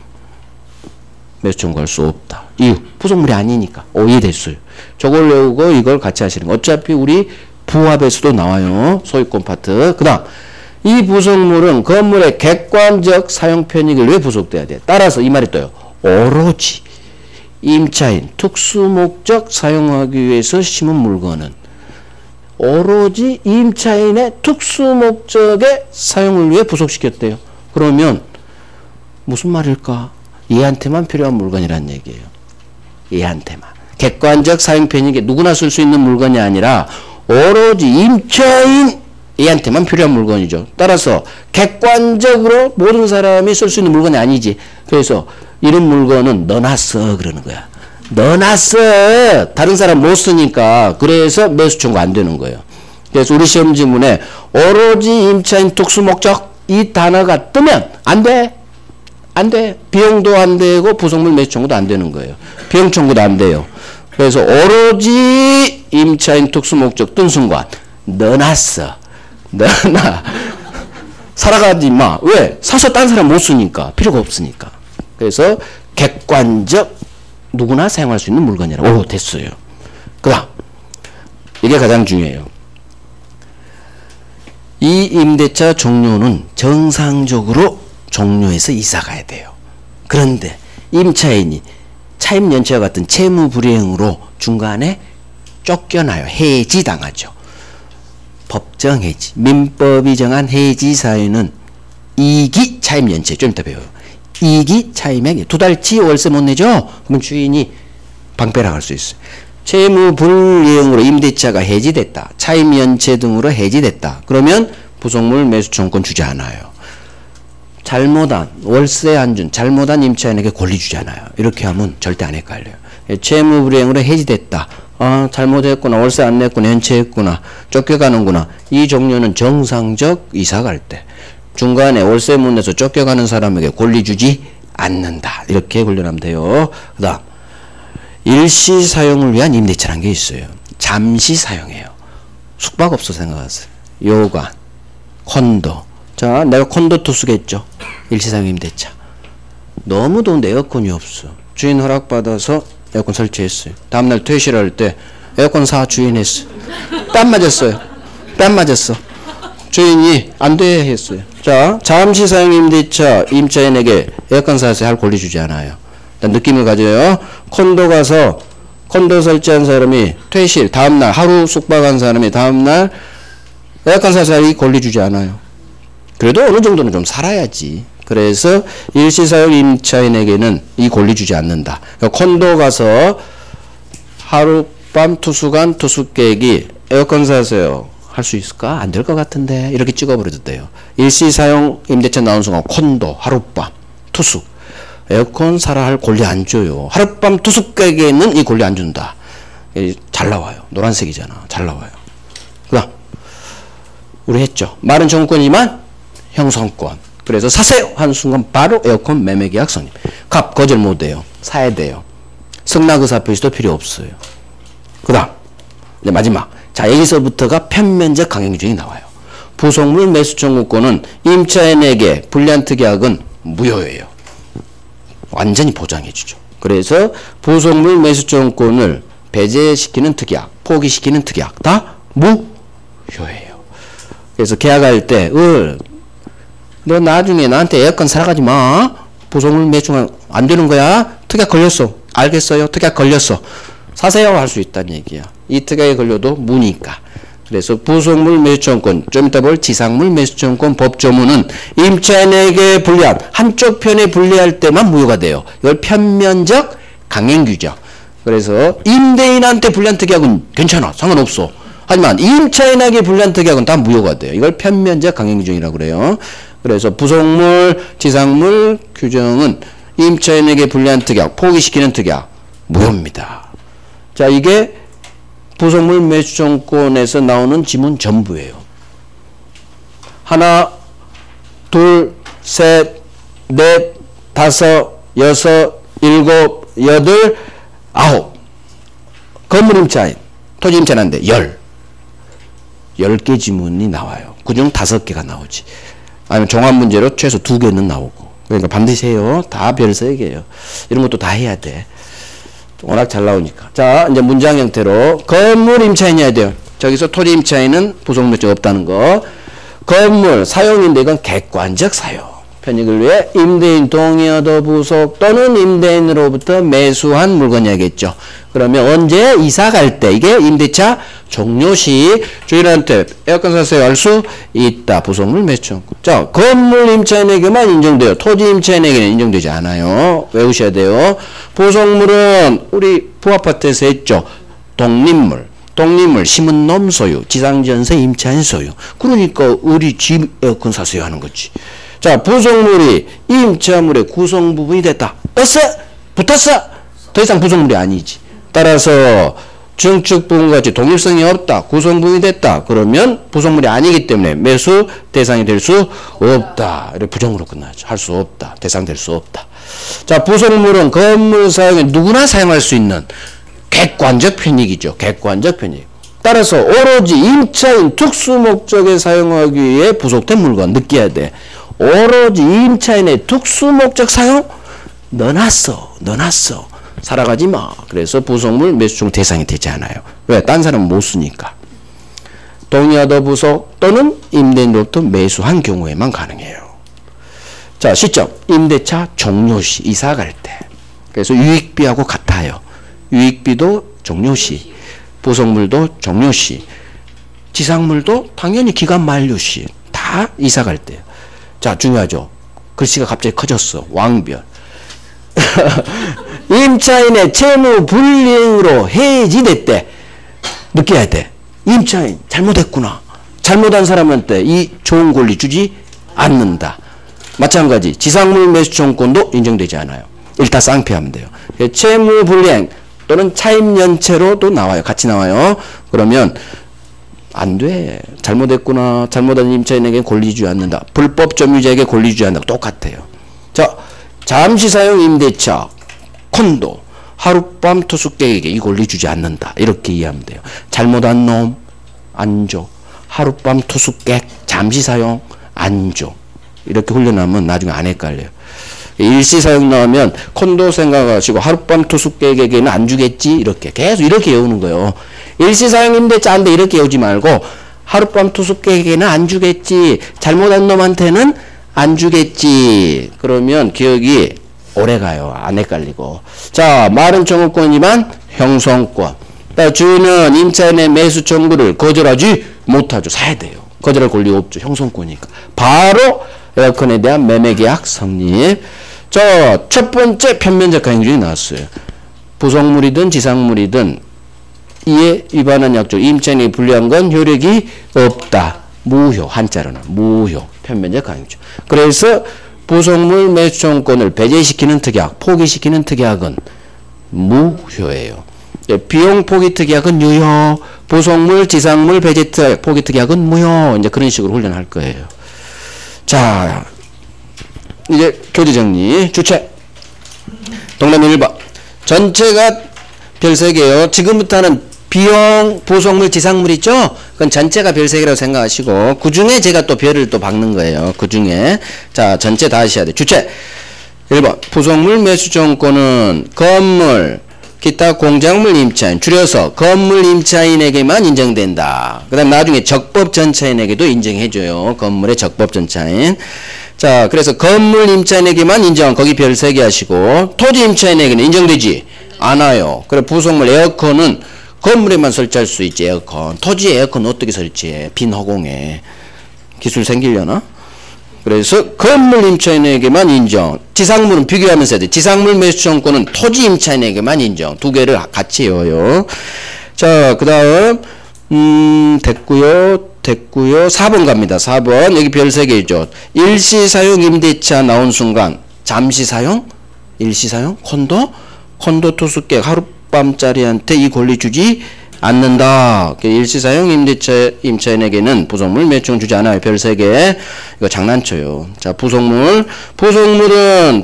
매수 청구할 수 없다. 이유, 부속물이 아니니까. 이해됐어요. 저걸 외우고 이걸 같이 하시는 거. 어차피 우리 부합에서도 나와요. 소유권 파트. 그 다음, 이 부속물은 건물의 객관적 사용 편익을 위해 부속돼야 돼. 따라서 이 말이 떠요. 오로지 임차인 특수목적 사용하기 위해서 심은 물건은 오로지 임차인의 특수목적의 사용을 위해 부속시켰대요. 그러면 무슨 말일까? 얘한테만 필요한 물건이란 얘기예요. 얘한테만. 객관적 사용 편익에 누구나 쓸 수 있는 물건이 아니라 오로지 임차인 얘한테만 필요한 물건이죠. 따라서 객관적으로 모든 사람이 쓸 수 있는 물건이 아니지. 그래서 이런 물건은 넣어놨어 그러는 거야. 넣어놨어. 다른 사람 못 쓰니까. 그래서 매수 청구 안 되는 거예요. 그래서 우리 시험 지문에 오로지 임차인 특수목적 이 단어가 뜨면 안 돼. 안 돼. 비용도 안 되고 부속물 매수 청구도 안 되는 거예요. 비용 청구도 안 돼요. 그래서 오로지 임차인 특수목적 뜬 순간 넣어놨어. 넣어놔. 살아가지 마. 왜? 사서 딴 사람 못 쓰니까. 필요가 없으니까. 그래서 객관적 누구나 사용할 수 있는 물건이라고. 됐어요. 그 다음 이게 가장 중요해요. 이 임대차 종료는 정상적으로 종료해서 이사 가야 돼요. 그런데 임차인이 차임 연체와 같은 채무 불이행으로 중간에 쫓겨나요. 해지당하죠. 법정 해지. 민법이 정한 해지 사유는 2기 차임 연체. 좀 이따 배워요. 2기 차임액 2달치 월세 못 내죠? 그럼 주인이 방패라 할 수 있어요. 채무 불이행으로 임대차가 해지됐다. 차임 연체 등으로 해지됐다. 그러면 부속물 매수 청구권 주지 않아요. 잘못한 월세 안 준 잘못한 임차인에게 권리 주지 않아요. 이렇게 하면 절대 안 헷갈려요. 채무 불이행으로 해지됐다. 잘못했구나. 월세 안 냈구나. 연체했구나. 쫓겨가는구나. 이 종류는 정상적 이사 갈 때 중간에 월세 못 내서 쫓겨가는 사람에게 권리 주지 않는다. 이렇게 훈련하면 돼요. 그 다음 일시 사용을 위한 임대차라는 게 있어요. 잠시 사용해요. 숙박업소 생각하세요. 요관, 콘도. 자, 내가 콘도 투숙했죠. 일시 사용 임대차. 너무 더운데 에어컨이 없어. 주인 허락받아서 에어컨 설치했어요. 다음날 퇴실할 때 에어컨 사 주인 했어. 땀 맞았어요. 땀 맞았어. 주인이 안 돼 했어요. 자, 잠시 사용 임대차 임차인에게 에어컨 사서 할 권리 주지 않아요. 일단 느낌을 가져요. 콘도 가서 콘도 설치한 사람이 퇴실 다음날 하루 숙박한 사람이 다음날 에어컨 사서 할 이 권리 주지 않아요. 그래도 어느 정도는 좀 살아야지. 그래서 일시사용 임차인에게는 이 권리 주지 않는다. 그러니까 콘도 가서 하룻밤 투숙한 투숙객이 에어컨 사세요. 할 수 있을까? 안 될 것 같은데. 이렇게 찍어버려도 돼요. 일시사용 임대차 나온 순간 콘도, 하룻밤, 투숙. 에어컨 사라 할 권리 안 줘요. 하룻밤 투숙객에게는 이 권리 안 준다. 잘 나와요. 노란색이잖아. 잘 나와요. 그 다음 우리 했죠. 말은 청구권이지만 형성권. 그래서 사세요 하는 순간 바로 에어컨 매매계약 성립. 값 거절 못해요. 사야 돼요. 승낙의사 표시도 필요 없어요. 그 다음 네, 마지막. 자, 여기서부터가 편면적 강행규정이 나와요. 부속물 매수 청구권은 임차인에게 불리한 특약은 무효예요. 완전히 보장해주죠. 그래서 부속물 매수 청구권을 배제시키는 특약, 포기시키는 특약 다 무효예요. 그래서 계약할 때 너 나중에 나한테 에어컨 사러 가지 마. 부속물 매수가 안 되는 거야. 특약 걸렸어. 알겠어요? 특약 걸렸어. 사세요 할 수 있다는 얘기야. 이 특약에 걸려도 무니까. 그래서 부속물 매수청권, 좀 이따 볼 지상물 매수청권 법조문은 임차인에게 불리한 한쪽 편에 불리할 때만 무효가 돼요. 이걸 편면적 강행규정. 그래서 임대인한테 불리한 특약은 괜찮아. 상관없어. 하지만 임차인에게 불리한 특약은 다 무효가 돼요. 이걸 편면적 강행규정이라고 그래요. 그래서 부속물, 지상물 규정은 임차인에게 불리한 특약, 포기시키는 특약 무효입니다. 자, 이게 부속물 매수청권에서 나오는 지문 전부예요. 하나, 둘, 셋, 넷, 다섯, 여섯, 일곱, 여덟, 아홉. 건물 임차인, 토지 임차인한데 10개 지문이 나와요. 그중 5개가 나오지. 아니면 종합 문제로 최소 2개는 나오고. 그러니까 반드시 해요. 다 별 3개예요. 이런 것도 다 해야 돼. 워낙 잘 나오니까. 자, 이제 문장 형태로 건물 임차인이어야 돼요. 저기서 토지 임차인은 부속물증 없다는 거. 건물 사용인데 이건 객관적 사용. 편익을 위해 임대인 동의 얻어 부속 또는 임대인으로부터 매수한 물건이야겠죠. 그러면 언제 이사 갈 때 이게 임대차 종료 시 주인한테 에어컨 사세요 할 수 있다. 부속물 매수청권. 자, 건물 임차인에게만 인정돼요. 토지 임차인에게는 인정되지 않아요. 외우셔야 돼요. 부속물은 우리 부아파트에서 했죠. 독립물. 독립물 심은 놈 소유, 지상전세 임차인 소유. 그러니까 우리 집 에어컨 사세요 하는 거지. 자, 부속물이 임차물의 구성 부분이 됐다. 떴어? 붙었어? 더 이상 부속물이 아니지. 따라서 증축 부분같이 독립성이 없다. 구성 부분이 됐다. 그러면 부속물이 아니기 때문에 매수 대상이 될 수 없다. 이렇게 부정으로 끝나죠. 할 수 없다. 대상 될 수 없다. 자, 부속물은 건물 사용에 누구나 사용할 수 있는 객관적 편익이죠. 객관적 편익. 따라서 오로지 임차인 특수 목적에 사용하기 위해 부속된 물건 느껴야 돼. 오로지 임차인의 특수 목적 사용? 넣어놨어. 살아가지 마. 그래서 부속물 매수청 대상이 되지 않아요. 왜? 딴 사람은 못 쓰니까. 동의하다 부속 또는 임대인으로부터 매수한 경우에만 가능해요. 자, 시점. 임대차 종료시, 이사 갈 때. 그래서 유익비하고 같아요. 유익비도 종료시, 부속물도 종료시, 지상물도 당연히 기간 만료시. 다 이사 갈 때요. 자, 중요하죠. 글씨가 갑자기 커졌어. 왕별. 임차인의 채무 불이행으로 해지됐대. 느껴야 돼. 임차인 잘못했구나. 잘못한 사람한테 이 좋은 권리 주지 않는다. 마찬가지 지상물 매수청권도 인정되지 않아요. 일단 쌍피하면 돼요. 채무 불이행 또는 차임연체로도 나와요. 같이 나와요. 그러면 안 돼. 잘못했구나. 잘못한 임차인에게 권리 주지 않는다. 불법 점유자에게 권리 주지 않는다. 똑같아요. 자, 잠시 사용 임대차, 콘도, 하룻밤 투숙객에게 이 권리 주지 않는다. 이렇게 이해하면 돼요. 잘못한 놈, 안 줘. 하룻밤 투숙객, 잠시 사용, 안 줘. 이렇게 훈련하면 나중에 안 헷갈려요. 일시 사용 나오면 콘도 생각하시고 하룻밤 투숙객에게는 안 주겠지. 이렇게 계속 이렇게 외우는 거예요. 일시 사용 임대차 한데 이렇게 외우지 말고 하룻밤 투숙객에게는 안 주겠지. 잘못한 놈한테는 안 주겠지. 그러면 기억이 오래가요. 안 헷갈리고. 자, 말은 청구권이지만 형성권. 주인은 임차인의 매수 청구를 거절하지 못하죠. 사야 돼요. 거절할 권리 없죠. 형성권이니까. 바로 에어컨에 대한 매매계약 성립. 자, 첫 번째 편면적 강행규정이 나왔어요. 부속물이든 지상물이든 이에 위반한 약정 임차인이 불리한 건 효력이 없다. 무효. 한자로는 무효. 편면적 강행규정. 그래서 부속물 매수청권을 배제시키는 특약, 포기시키는 특약은 무효예요. 비용 포기 특약은 유효. 부속물, 지상물 배제 특약, 포기 특약은 무효. 이제 그런 식으로 훈련할 거예요. 자, 이제 교재 정리. 주체. 동남 1번. 전체가 별 3개예요. 지금부터는 비용, 부속물, 지상물 있죠? 그건 전체가 별 3개라고 생각하시고 그 중에 제가 또 별을 또 박는 거예요. 그 중에. 자, 전체 다 하셔야 돼. 주체. 1번. 부속물 매수청권은 건물, 기타 공작물 임차인, 줄여서 건물 임차인에게만 인정된다. 그 다음 나중에 적법 전차인에게도 인정해줘요. 건물의 적법 전차인. 자, 그래서 건물 임차인에게만 인정. 거기 별 3개 하시고 토지 임차인에게는 인정되지 않아요. 그래 부속물 에어컨은 건물에만 설치할 수 있지. 에어컨. 토지에 에어컨 어떻게 설치해? 빈 허공에. 기술 생기려나? 그래서 건물 임차인에게만 인정. 지상물은 비교하면서 해야 돼. 지상물 매수청구는 토지 임차인에게만 인정. 두 개를 같이 외워요. 자, 그 다음 됐고요. 4번 갑니다. 4번 여기 별 3개죠. 일시사용 임대차 나온 순간 잠시사용? 일시사용? 콘도 투숙객 하룻밤짜리한테 이 권리 주지 않는다. 일시사용 임차인에게는 부속물 매수청 주지 않아요. 별 3개. 이거 장난쳐요. 자, 부속물은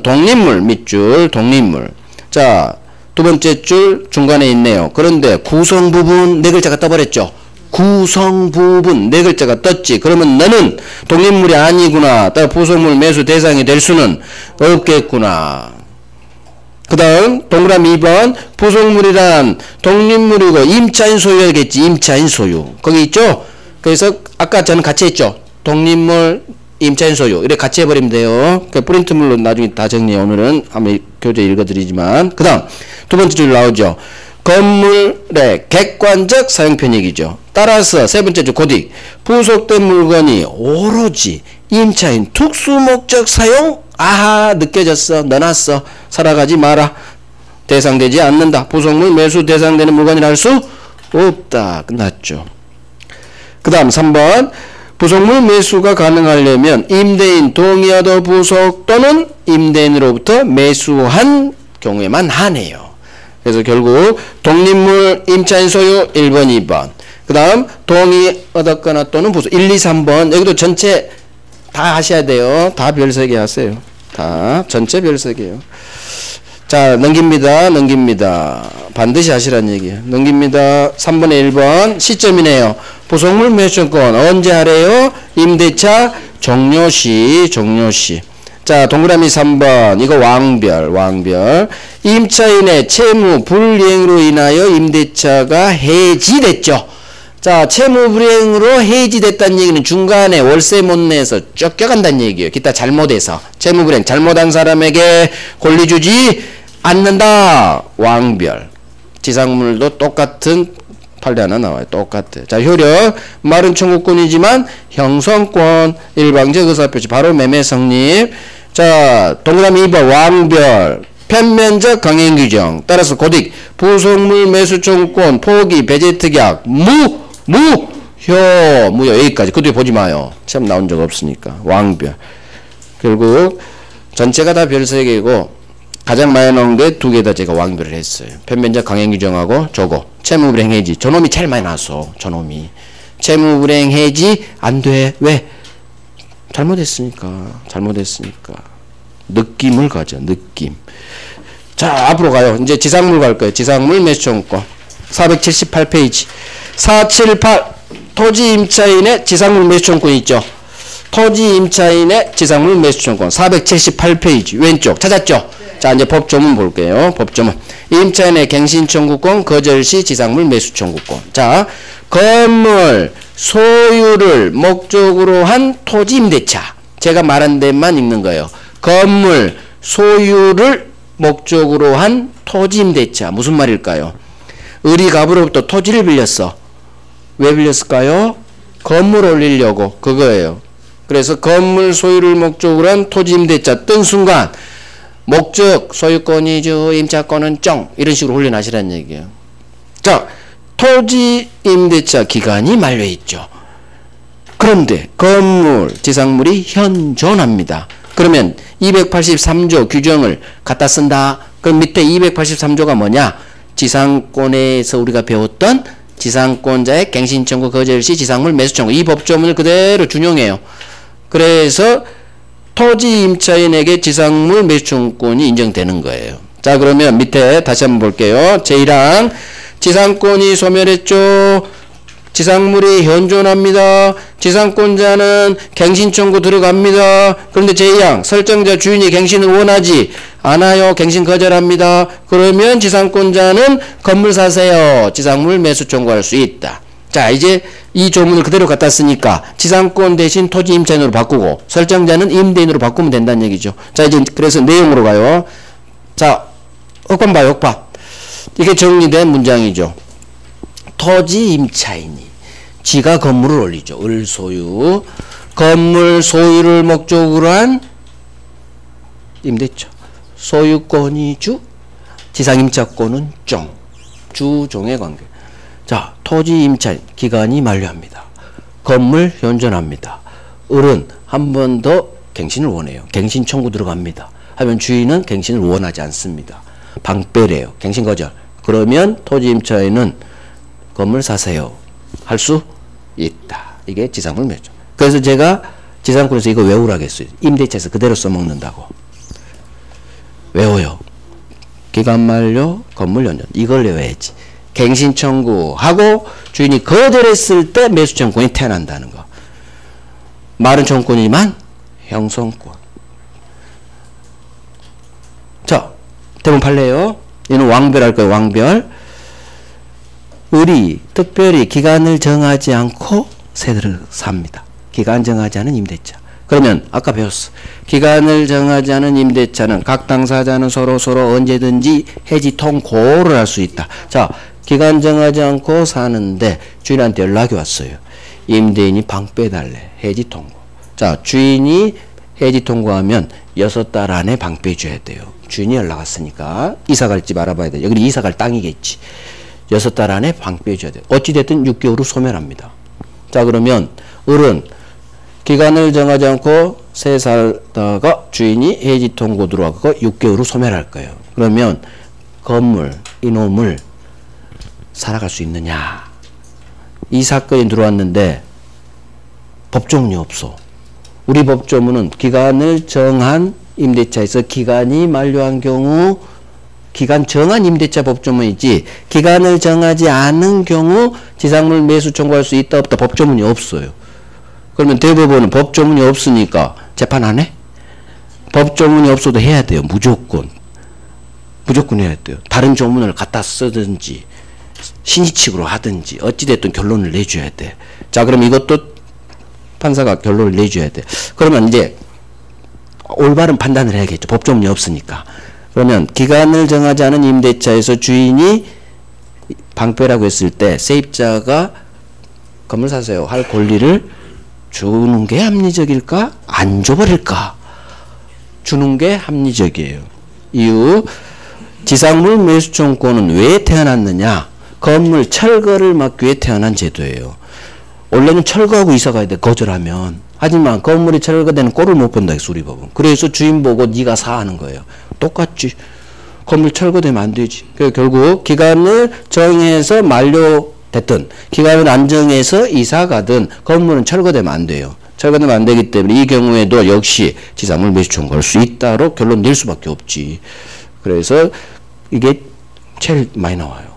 독립물 밑줄 독립물. 자, 두 번째 줄 중간에 있네요. 그런데 구성 부분 4글자가 떠버렸죠. 구성 부분 4글자가 떴지. 그러면 너는 독립물이 아니구나. 따라 부속물 매수 대상이 될 수는 없겠구나. 그 다음 동그라미 2번 부속물이란 독립물이고 임차인 소유겠지. 임차인 소유 거기 있죠. 그래서 아까 저는 같이 했죠. 독립물 임차인 소유 이렇게 같이 해버리면 돼요. 그 프린트물로 나중에 다 정리해. 오늘은 한번 교재 읽어드리지만 그 다음 두 번째 줄 나오죠. 건물의 객관적 사용 편익이죠. 따라서 세 번째 줄 고딕 부속된 물건이 오로지 임차인 특수목적 사용 아하 느껴졌어. 넣어놨어. 살아가지 마라. 대상되지 않는다. 부속물 매수 대상되는 물건이라 할 수 없다. 끝났죠. 그 다음 3번 부속물 매수가 가능하려면 임대인 동의하도 부속 또는 임대인으로부터 매수한 경우에만 하네요. 그래서 결국 독립물 임차인 소유 1번 2번 그 다음 동의 얻었거나 또는 부속 1, 2, 3번 여기도 전체 다 하셔야 돼요. 다 별 3개 하세요. 다 전체 별 3개요. 자 넘깁니다. 반드시 하시라는 얘기예요. 넘깁니다. 3번에 1번 시점이네요. 부속물 매수권 언제 하래요? 임대차 종료시. 자 동그라미 3번 이거 왕별 임차인의 채무 불이행으로 인하여 임대차가 해지됐죠. 자 채무 불이행으로 해지됐다는 얘기는 중간에 월세 못 내서 쫓겨간다는 얘기예요. 기타 잘못해서 채무 불이행 잘못한 사람에게 권리 주지 않는다. 왕별 지상물도 똑같은 판례 하나 나와요. 똑같아. 자 효력 말은 청구권이지만 형성권 일방적 의사표시 바로 매매 성립. 자 동그라미 2번 왕별 편면적 강행규정 따라서 고딕 부속물 매수 청구권 포기 배제 특약 무효 여기까지. 그 뒤에 보지 마요. 시험 나온 적 없으니까. 왕별 결국 전체가 다 별 3개고 가장 많이 나온 게 2개 다 제가 왕별을 했어요. 편면적 강행규정하고 저거 채무불이행 해지. 저놈이 제일 많이 나왔어. 저놈이 채무불이행 해지 안돼. 왜? 잘못했으니까. 느낌을 가져. 느낌. 자 앞으로 가요. 이제 지상물 갈 거예요. 지상물 매수청구권 478페이지 478 토지 임차인의 지상물 매수청구권 있죠. 토지 임차인의 지상물 매수청구권 478페이지 왼쪽 찾았죠. 네. 자 이제 법조문 볼게요. 법조문 임차인의 갱신청구권 거절시 지상물 매수청구권. 자 건물 소유를 목적으로 한 토지 임대차. 제가 말한 데만 읽는 거예요. 건물 소유를 목적으로 한 토지 임대차. 무슨 말일까요? 의리갑으로부터 토지를 빌렸어. 왜 빌렸을까요? 건물 올리려고. 그거예요. 그래서 건물 소유를 목적으로 한 토지 임대차 뜬 순간 목적 소유권이죠. 임차권은 쩡 이런 식으로 훈련하시라는 얘기예요. 자 토지 임대차 기간이 만료했죠. 그런데 건물 지상물이 현존합니다. 그러면 283조 규정을 갖다 쓴다. 그럼 밑에 283조가 뭐냐? 지상권에서 우리가 배웠던 지상권자의 갱신청구 거절시 지상물 매수청구. 이 법조문을 그대로 준용해요. 그래서 토지 임차인에게 지상물 매수청구권이 인정되는 거예요. 자 그러면 밑에 다시 한번 볼게요. 제1항 지상권이 소멸했죠. 지상물이 현존합니다. 지상권자는 갱신 청구 들어갑니다. 그런데 제2항 설정자 주인이 갱신을 원하지 않아요. 갱신 거절합니다. 그러면 지상권자는 건물 사세요. 지상물 매수 청구할 수 있다. 자, 이제 이 조문을 그대로 갖다 쓰니까 지상권 대신 토지 임차인으로 바꾸고 설정자는 임대인으로 바꾸면 된다는 얘기죠. 자, 이제 그래서 내용으로 가요. 자, 억반 봐요, 억반. 이게 정리된 문장이죠. 토지 임차인이 지가 건물을 올리죠. 을 소유. 건물 소유를 목적으로 한 임대차. 소유권이 주, 지상임차권은 종. 주종의 관계. 자, 토지 임차인 기간이 만료합니다. 건물 현존합니다. 을은 한 번 더 갱신을 원해요. 갱신 청구 들어갑니다. 하면 주인은 갱신을 원하지 않습니다. 방빼래요. 갱신 거절. 그러면 토지 임차인은 건물 사세요. 할 수 있다. 이게 지상물 매수. 그래서 제가 지상권에서 이거 외우라고 했어요. 임대차에서 그대로 써먹는다고. 외워요. 기간 만료, 건물 연전. 이걸 외워야지. 갱신 청구하고 주인이 거절했을 때 매수 청구권이 태어난다는 거. 말은 청구권이지만 형성권. 자, 대문 판례요. 이는 왕별할 거예요. 왕별. 을이 특별히 기간을 정하지 않고 세대를 삽니다. 기간 정하지 않은 임대차. 그러면 아까 배웠어. 기간을 정하지 않은 임대차는 각 당사자는 서로 언제든지 해지 통고를 할 수 있다. 자, 기간 정하지 않고 사는데 주인한테 연락이 왔어요. 임대인이 방 빼달래. 해지 통고. 자, 주인이 해지 통고하면 6달 안에 방 빼줘야 돼요. 주인이 연락 왔으니까 이사 갈지 말아봐야 돼. 여기 이사 갈 땅이겠지. 6달 안에 방 빼줘야 돼요. 어찌됐든 6개월 후 소멸합니다. 자, 그러면 을은 기간을 정하지 않고 세 살다가 주인이 해지 통고 들어와서 6개월 후 소멸할 거예요. 그러면 건물 이놈을 살아갈 수 있느냐? 이 사건이 들어왔는데 법조문이 없어. 우리 법조문은 기간을 정한 임대차에서 기간이 만료한 경우 기간 정한 임대차 법조문이지 기간을 정하지 않은 경우 지상물 매수 청구할 수 있다 없다 법조문이 없어요. 그러면 대법원은 법조문이 없으니까 재판 안 해? 법조문이 없어도 해야 돼요. 무조건 해야 돼요. 다른 조문을 갖다 쓰든지 신의칙으로 하든지 어찌됐든 결론을 내줘야 돼. 자, 그럼 이것도 판사가 결론을 내줘야 돼. 그러면 이제 올바른 판단을 해야겠죠. 법조문이 없으니까. 그러면 기간을 정하지 않은 임대차에서 주인이 방패라고 했을 때 세입자가 건물 사세요 할 권리를 주는 게 합리적일까? 안 줘버릴까? 주는 게 합리적이에요. 이유, 지상물 매수청구권은 왜 태어났느냐? 건물 철거를 막기 위해 태어난 제도예요. 원래는 철거하고 이사 가야 돼, 거절하면. 하지만 건물이 철거되는 꼴을 못 본다, 수리법은. 그래서 주인 보고 네가 사 하는 거예요. 똑같지. 건물 철거되면 안 되지. 그래서 결국 기간을 정해서 만료됐든 기간을 안 정해서 이사 가든 건물은 철거되면 안 돼요. 철거되면 안 되기 때문에 이 경우에도 역시 지상물 매수 청구할 수 있다로 결론 낼 수밖에 없지. 그래서 이게 제일 많이 나와요.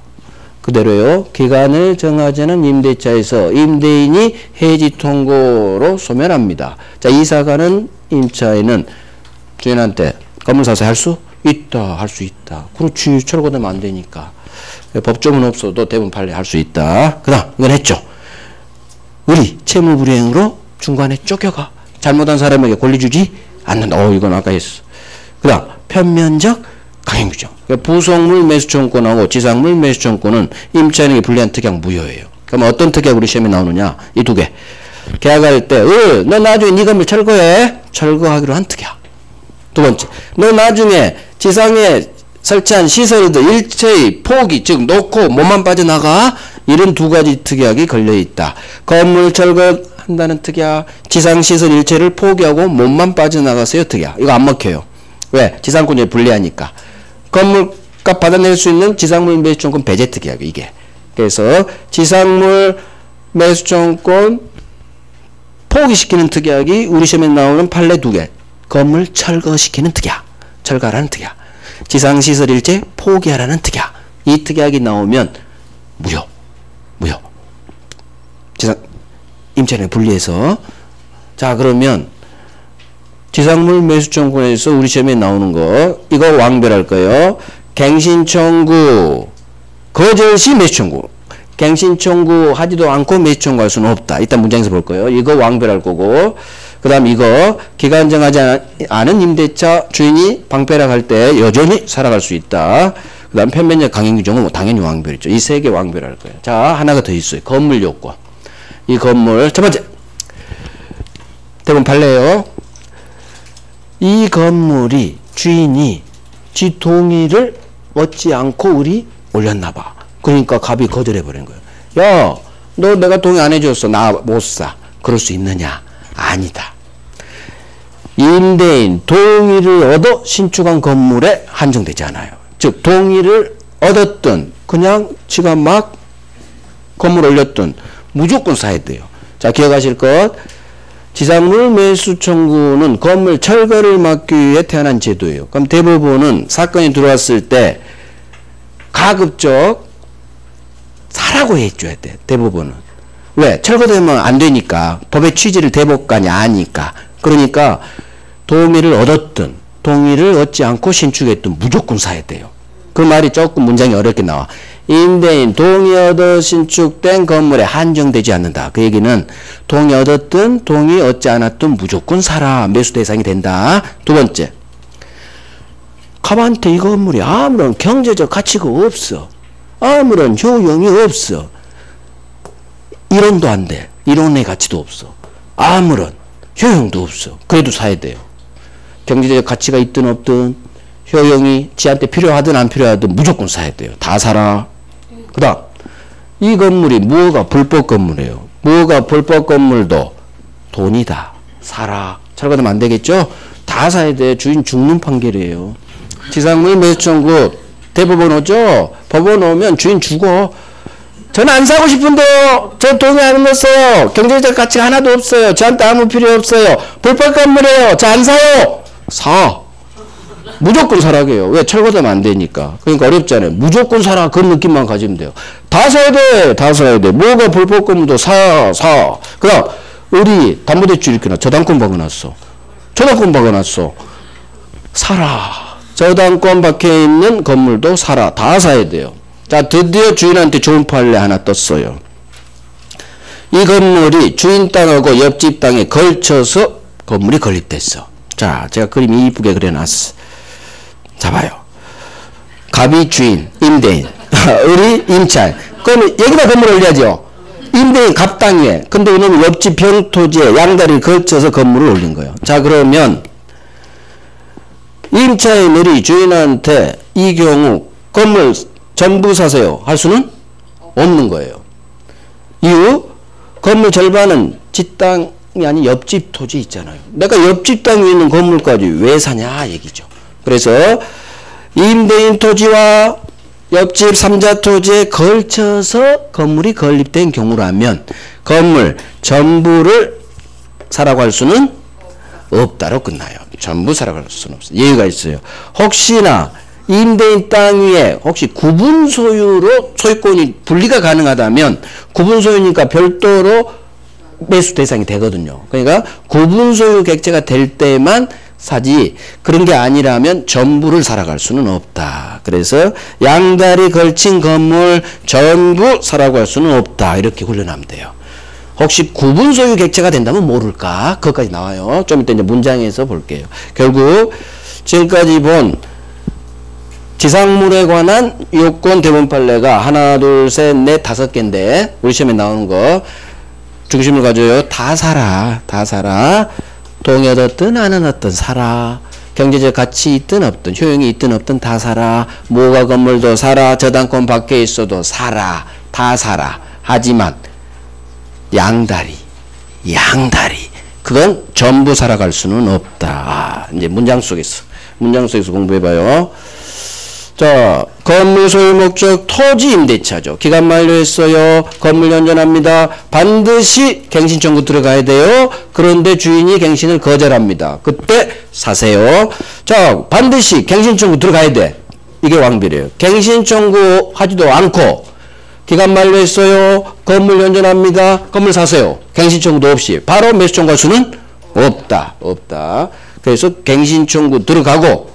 그대로요. 기간을 정하지 않은 임대차에서 임대인이 해지 통고로 소멸합니다. 자, 이사가는 임차인은 주인한테 건물 사서 할 수 있다. 할 수 있다. 그렇지. 철거되면 안 되니까. 법조문 없어도 대부분 판례 할 수 있다. 그 다음 이건 했죠. 을이 채무불이행으로 중간에 쫓겨가. 잘못한 사람에게 권리 주지 않는다. 이건 아까 했어. 그 다음 편면적 강행규정. 부속물 매수청구권하고 지상물 매수청구권은 임차인에게 불리한 특약 무효예요. 그럼 어떤 특약 우리 시험에 나오느냐? 이 두 개. 계약할 때, 너 나중에 네 건물 철거해. 철거하기로 한 특약. 두 번째, 너 나중에 지상에 설치한 시설이든 일체의 포기, 즉 놓고 몸만 빠져나가. 이런 두 가지 특약이 걸려있다. 건물 철거한다는 특약, 지상시설 일체를 포기하고 몸만 빠져나가세요 특약. 이거 안 먹혀요. 왜? 지상권이 불리하니까. 건물값 받아낼 수 있는 지상물 매수청구권 배제 특약이에요, 이게. 그래서 지상물 매수청구권 포기시키는 특약이 우리 시험에 나오는 판례 두 개. 건물 철거시키는 특약, 철거하라는 특약. 지상시설 일체 포기하라는 특약. 이 특약이 나오면 무효. 임차인에 분리해서. 자, 그러면 지상물 매수청구권에서 우리 시험에 나오는 거 이거 왕별할 거예요. 갱신청구, 거절시 매수청구. 갱신 청구하지도 않고 매수 청구할 수는 없다. 일단 문장에서 볼 거예요. 이거 왕별할 거고, 그 다음 이거 기간 정하지 않은 임대차 주인이 방패락할 때 여전히 살아갈 수 있다. 그 다음 편변적 강행 규정은 당연히 왕별이죠. 이 세 개 왕별할 거예요. 자, 하나가 더 있어요. 건물 요건. 이 건물 첫 번째 대부분 판례예요. 이 건물이 주인이 지 동의를 얻지 않고 우리 올렸나 봐. 그러니까 갑이 거절해버린 거예요. 야, 너 내가 동의 안 해줬어. 나 못 사. 그럴 수 있느냐? 아니다. 임대인 동의를 얻어 신축한 건물에 한정되지 않아요. 즉 동의를 얻었든 그냥 지가 막 건물 올렸든 무조건 사야 돼요. 자, 기억하실 것. 지상물 매수 청구는 건물 철거를 막기 위해 태어난 제도예요. 그럼 대부분은 사건이 들어왔을 때 가급적 사라고 해줘야 돼. 대부분은. 왜? 철거되면 안 되니까. 법의 취지를 대법관이 아니까. 그러니까 동의를 얻었든 동의를 얻지 않고 신축했든 무조건 사야 돼요. 그 말이 조금 문장이 어렵게 나와. 임대인 동의 얻어 신축된 건물에 한정되지 않는다. 그 얘기는 동의 얻었든 동의 얻지 않았든 무조건 사라. 매수 대상이 된다. 두 번째. 갑한테 이 건물이 아무런 경제적 가치가 없어. 아무런 효용이 없어. 이론도 안 돼. 이론의 가치도 없어. 아무런 효용도 없어. 그래도 사야 돼요. 경제적 가치가 있든 없든 효용이 지한테 필요하든 안 필요하든 무조건 사야 돼요. 다 사라. 그 다음 이 건물이 무허가 불법 건물이에요. 무허가 불법 건물도 돈이다. 사라. 철거되면 안 되겠죠? 다 사야 돼. 주인 죽는 판결이에요. 지상물 매수 청구 대법원 오죠? 법원 오면 주인 죽어. 저는 안 사고 싶은데요. 저 동의 안 했어요. 경제적 가치가 하나도 없어요. 저한테 아무 필요 없어요. 불법 건물이에요. 저 안 사요. 사. 무조건 사라게요. 왜? 철거되면 안 되니까. 그러니까 어렵잖아요. 무조건 사라. 그런 느낌만 가지면 돼요. 다 사야 돼. 다 사야 돼. 뭐가 불법 건물도 사. 그 다음 우리 담보대출 이렇게 나. 저당권 박아놨어. 저당권 박아놨어. 사라. 저당권 박혀 있는 건물도 사라. 다 사야 돼요. 자, 드디어 주인한테 좋은 판례 하나 떴어요. 이 건물이 주인 땅하고 옆집 땅에 걸쳐서 건물이 건립됐어. 자, 제가 그림 이쁘게 그려놨어. 자, 봐요. 갑이 주인, 임대인, 우리 임차인. 그러면 여기다 건물 올려야죠. 임대인 갑 땅 위에. 근데 이놈은 옆집 평토지에 양다리를 걸쳐서 건물을 올린 거예요. 자, 그러면 임차인이 주인한테 이 경우 건물 전부 사세요 할 수는 없는 거예요. 이유? 건물 절반은 지 땅이 아닌 옆집 토지 있잖아요. 내가 옆집 땅 위에 있는 건물까지 왜 사냐 얘기죠. 그래서 임대인 토지와 옆집 3자 토지에 걸쳐서 건물이 건립된 경우라면 건물 전부를 사라고 할 수는 없다로 끝나요. 전부 사라고 할 수는 없어요. 예의가 있어요. 혹시나 임대인 땅 위에 혹시 구분 소유로 소유권이 분리가 가능하다면 구분 소유니까 별도로 매수 대상이 되거든요. 그러니까 구분 소유 객체가 될 때만 사지 그런 게 아니라면 전부를 사라갈 수는 없다. 그래서 양다리 걸친 건물 전부 사라고 할 수는 없다. 이렇게 훈련하면 돼요. 혹시 구분 소유 객체가 된다면 모를까? 그것까지 나와요. 좀 이따 이제 문장에서 볼게요. 결국 지금까지 본 지상물에 관한 요건 대본 판례가 하나, 둘, 셋, 넷, 5개인데 우리 시험에 나오는 거 중심을 가져요. 다 사라. 다 사라. 동의 얻었든 안 얻었든 사라. 경제적 가치 있든 없든 효용이 있든 없든 다 사라. 무허가 건물도 사라. 저당권 밖에 있어도 사라. 다 사라. 하지만 양다리 그건 전부 살아갈 수는 없다. 이제 문장 속에서 공부해봐요. 자, 건물 소유 목적 토지 임대차죠. 기간 만료했어요. 건물 연전합니다. 반드시 갱신 청구 들어가야 돼요. 그런데 주인이 갱신을 거절합니다. 그때 사세요. 자, 반드시 갱신 청구 들어가야 돼. 이게 왕비례예요. 갱신 청구 하지도 않고 기간 만료했어요. 건물 연전합니다. 건물 사세요. 갱신 청구도 없이 바로 매수 청구할 수는 없다. 그래서 갱신 청구 들어가고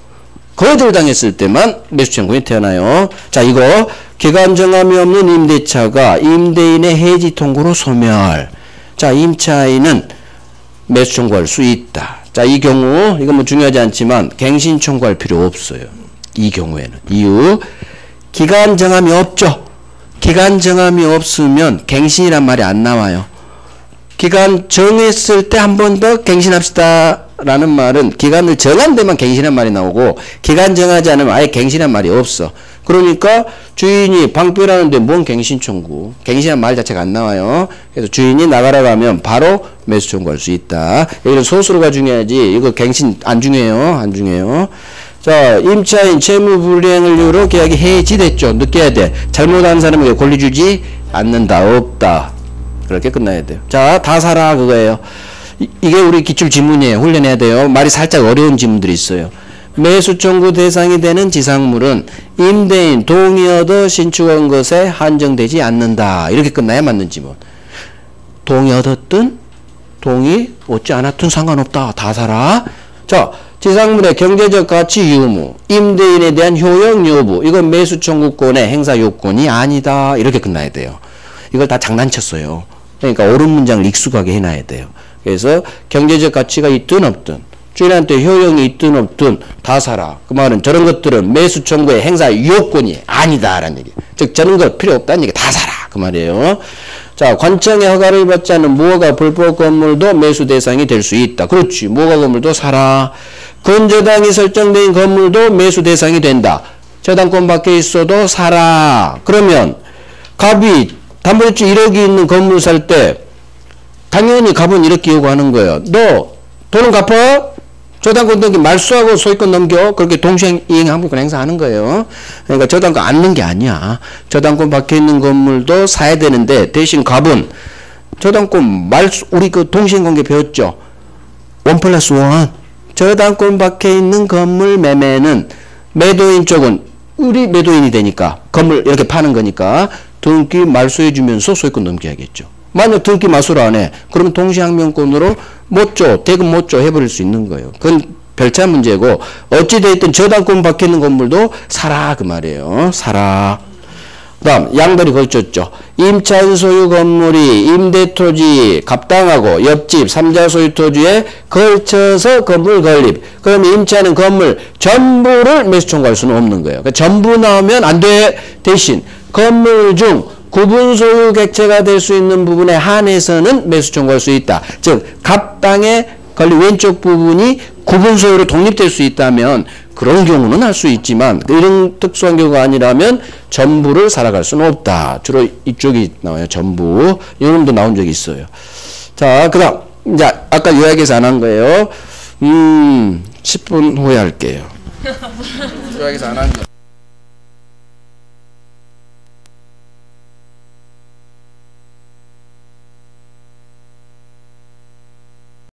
거절당했을 때만 매수 청구에 태어나요. 자, 이거 기간 정함이 없는 임대차가 임대인의 해지 통고로 소멸. 자, 임차인은 매수 청구할 수 있다. 자, 이 경우 이건 뭐 중요하지 않지만 갱신 청구할 필요 없어요. 이 경우에는. 이유, 기간 정함이 없죠. 기간 정함이 없으면 갱신이란 말이 안 나와요. 기간 정했을 때 한 번 더 갱신합시다 라는 말은 기간을 정한 데만 갱신한 말이 나오고 기간 정하지 않으면 아예 갱신한 말이 없어. 그러니까 주인이 방표라는데 뭔 갱신 청구, 갱신한 말 자체가 안 나와요. 그래서 주인이 나가라고 하면 바로 매수 청구할 수 있다. 여기는 소수로가 중요하지 이거 갱신 안 중요해요. 안 중요해요. 자, 임차인 채무 불이행을 이유로 계약이 해지됐죠. 느껴야 돼. 잘못한 사람에게 권리 주지 않는다. 없다. 그렇게 끝나야 돼요. 자, 다 사라 그거예요. 이게 우리 기출 지문이에요. 훈련해야 돼요. 말이 살짝 어려운 지문들이 있어요. 매수 청구 대상이 되는 지상물은 임대인 동의 얻어 신축한 것에 한정되지 않는다. 이렇게 끝나야 맞는 지문. 동의 얻었든 동의 얻지 않았든 상관없다. 다 사라. 자, 지상물의 경제적 가치 유무, 임대인에 대한 효용 여부, 이건 매수 청구권의 행사 요건이 아니다. 이렇게 끝나야 돼요. 이걸 다 장난쳤어요. 그러니까 옳은 문장을 익숙하게 해놔야 돼요. 그래서 경제적 가치가 있든 없든 주인한테 효용이 있든 없든 다 사라. 그 말은 저런 것들은 매수 청구의 행사 요건이 아니다라는 얘기. 즉 저런 것 필요 없다는 얘기. 다 사라 그 말이에요. 자, 관청의 허가를 받지 않은 무허가 불법 건물도 매수 대상이 될 수 있다. 그렇지. 무허가 건물도 사라. 근저당이 설정된 건물도 매수 대상이 된다. 저당권 밖에 있어도 사라. 그러면 갑이 담보대출 1억이 있는 건물 살 때 당연히 갑은 이렇게 요구하는 거예요. 너 돈은 갚아? 저당권 등기 말소하고 소유권 넘겨. 그렇게 동시에 이행함권 행사하는 거예요. 그러니까 저당권 안는 게 아니야. 저당권 밖에 있는 건물도 사야 되는데 대신 갑은 저당권 말소, 우리 그 동시행관계 배웠죠. 1+1. 저당권 밖에 있는 건물 매매는 매도인 쪽은 우리 매도인이 되니까 건물 이렇게 파는 거니까 등기 말소해 주면서 소유권 넘겨야겠죠. 만약 등기 말소를 안 해. 그러면 동시항명권으로 못 줘. 대금 못 줘. 해버릴 수 있는 거예요. 그건 별차 문제고 어찌되었든 저당권 밖에 있는 건물도 사라 그 말이에요. 사라. 그 다음 양다리 걸쳤죠. 임차인 소유 건물이 임대토지 갑당하고 옆집 3자 소유 토지에 걸쳐서 건물 건립. 그러면 임차인은 건물 전부를 매수 청구할 수는 없는 거예요. 그러니까 전부 나오면 안 돼. 대신 건물 중 구분 소유 객체가 될 수 있는 부분에 한해서는 매수 청구할 수 있다. 즉 갑당의 건립 왼쪽 부분이 구분 소유로 독립될 수 있다면 그런 경우는 할 수 있지만 이런 특수한 경우가 아니라면 전부를 살아갈 수는 없다. 주로 이쪽이 나와요. 전부. 이놈도 나온 적이 있어요. 자, 그 다음 이제 아까 요약해서 안 한 거예요. 10분 후에 할게요. 요약해서 안 한 거.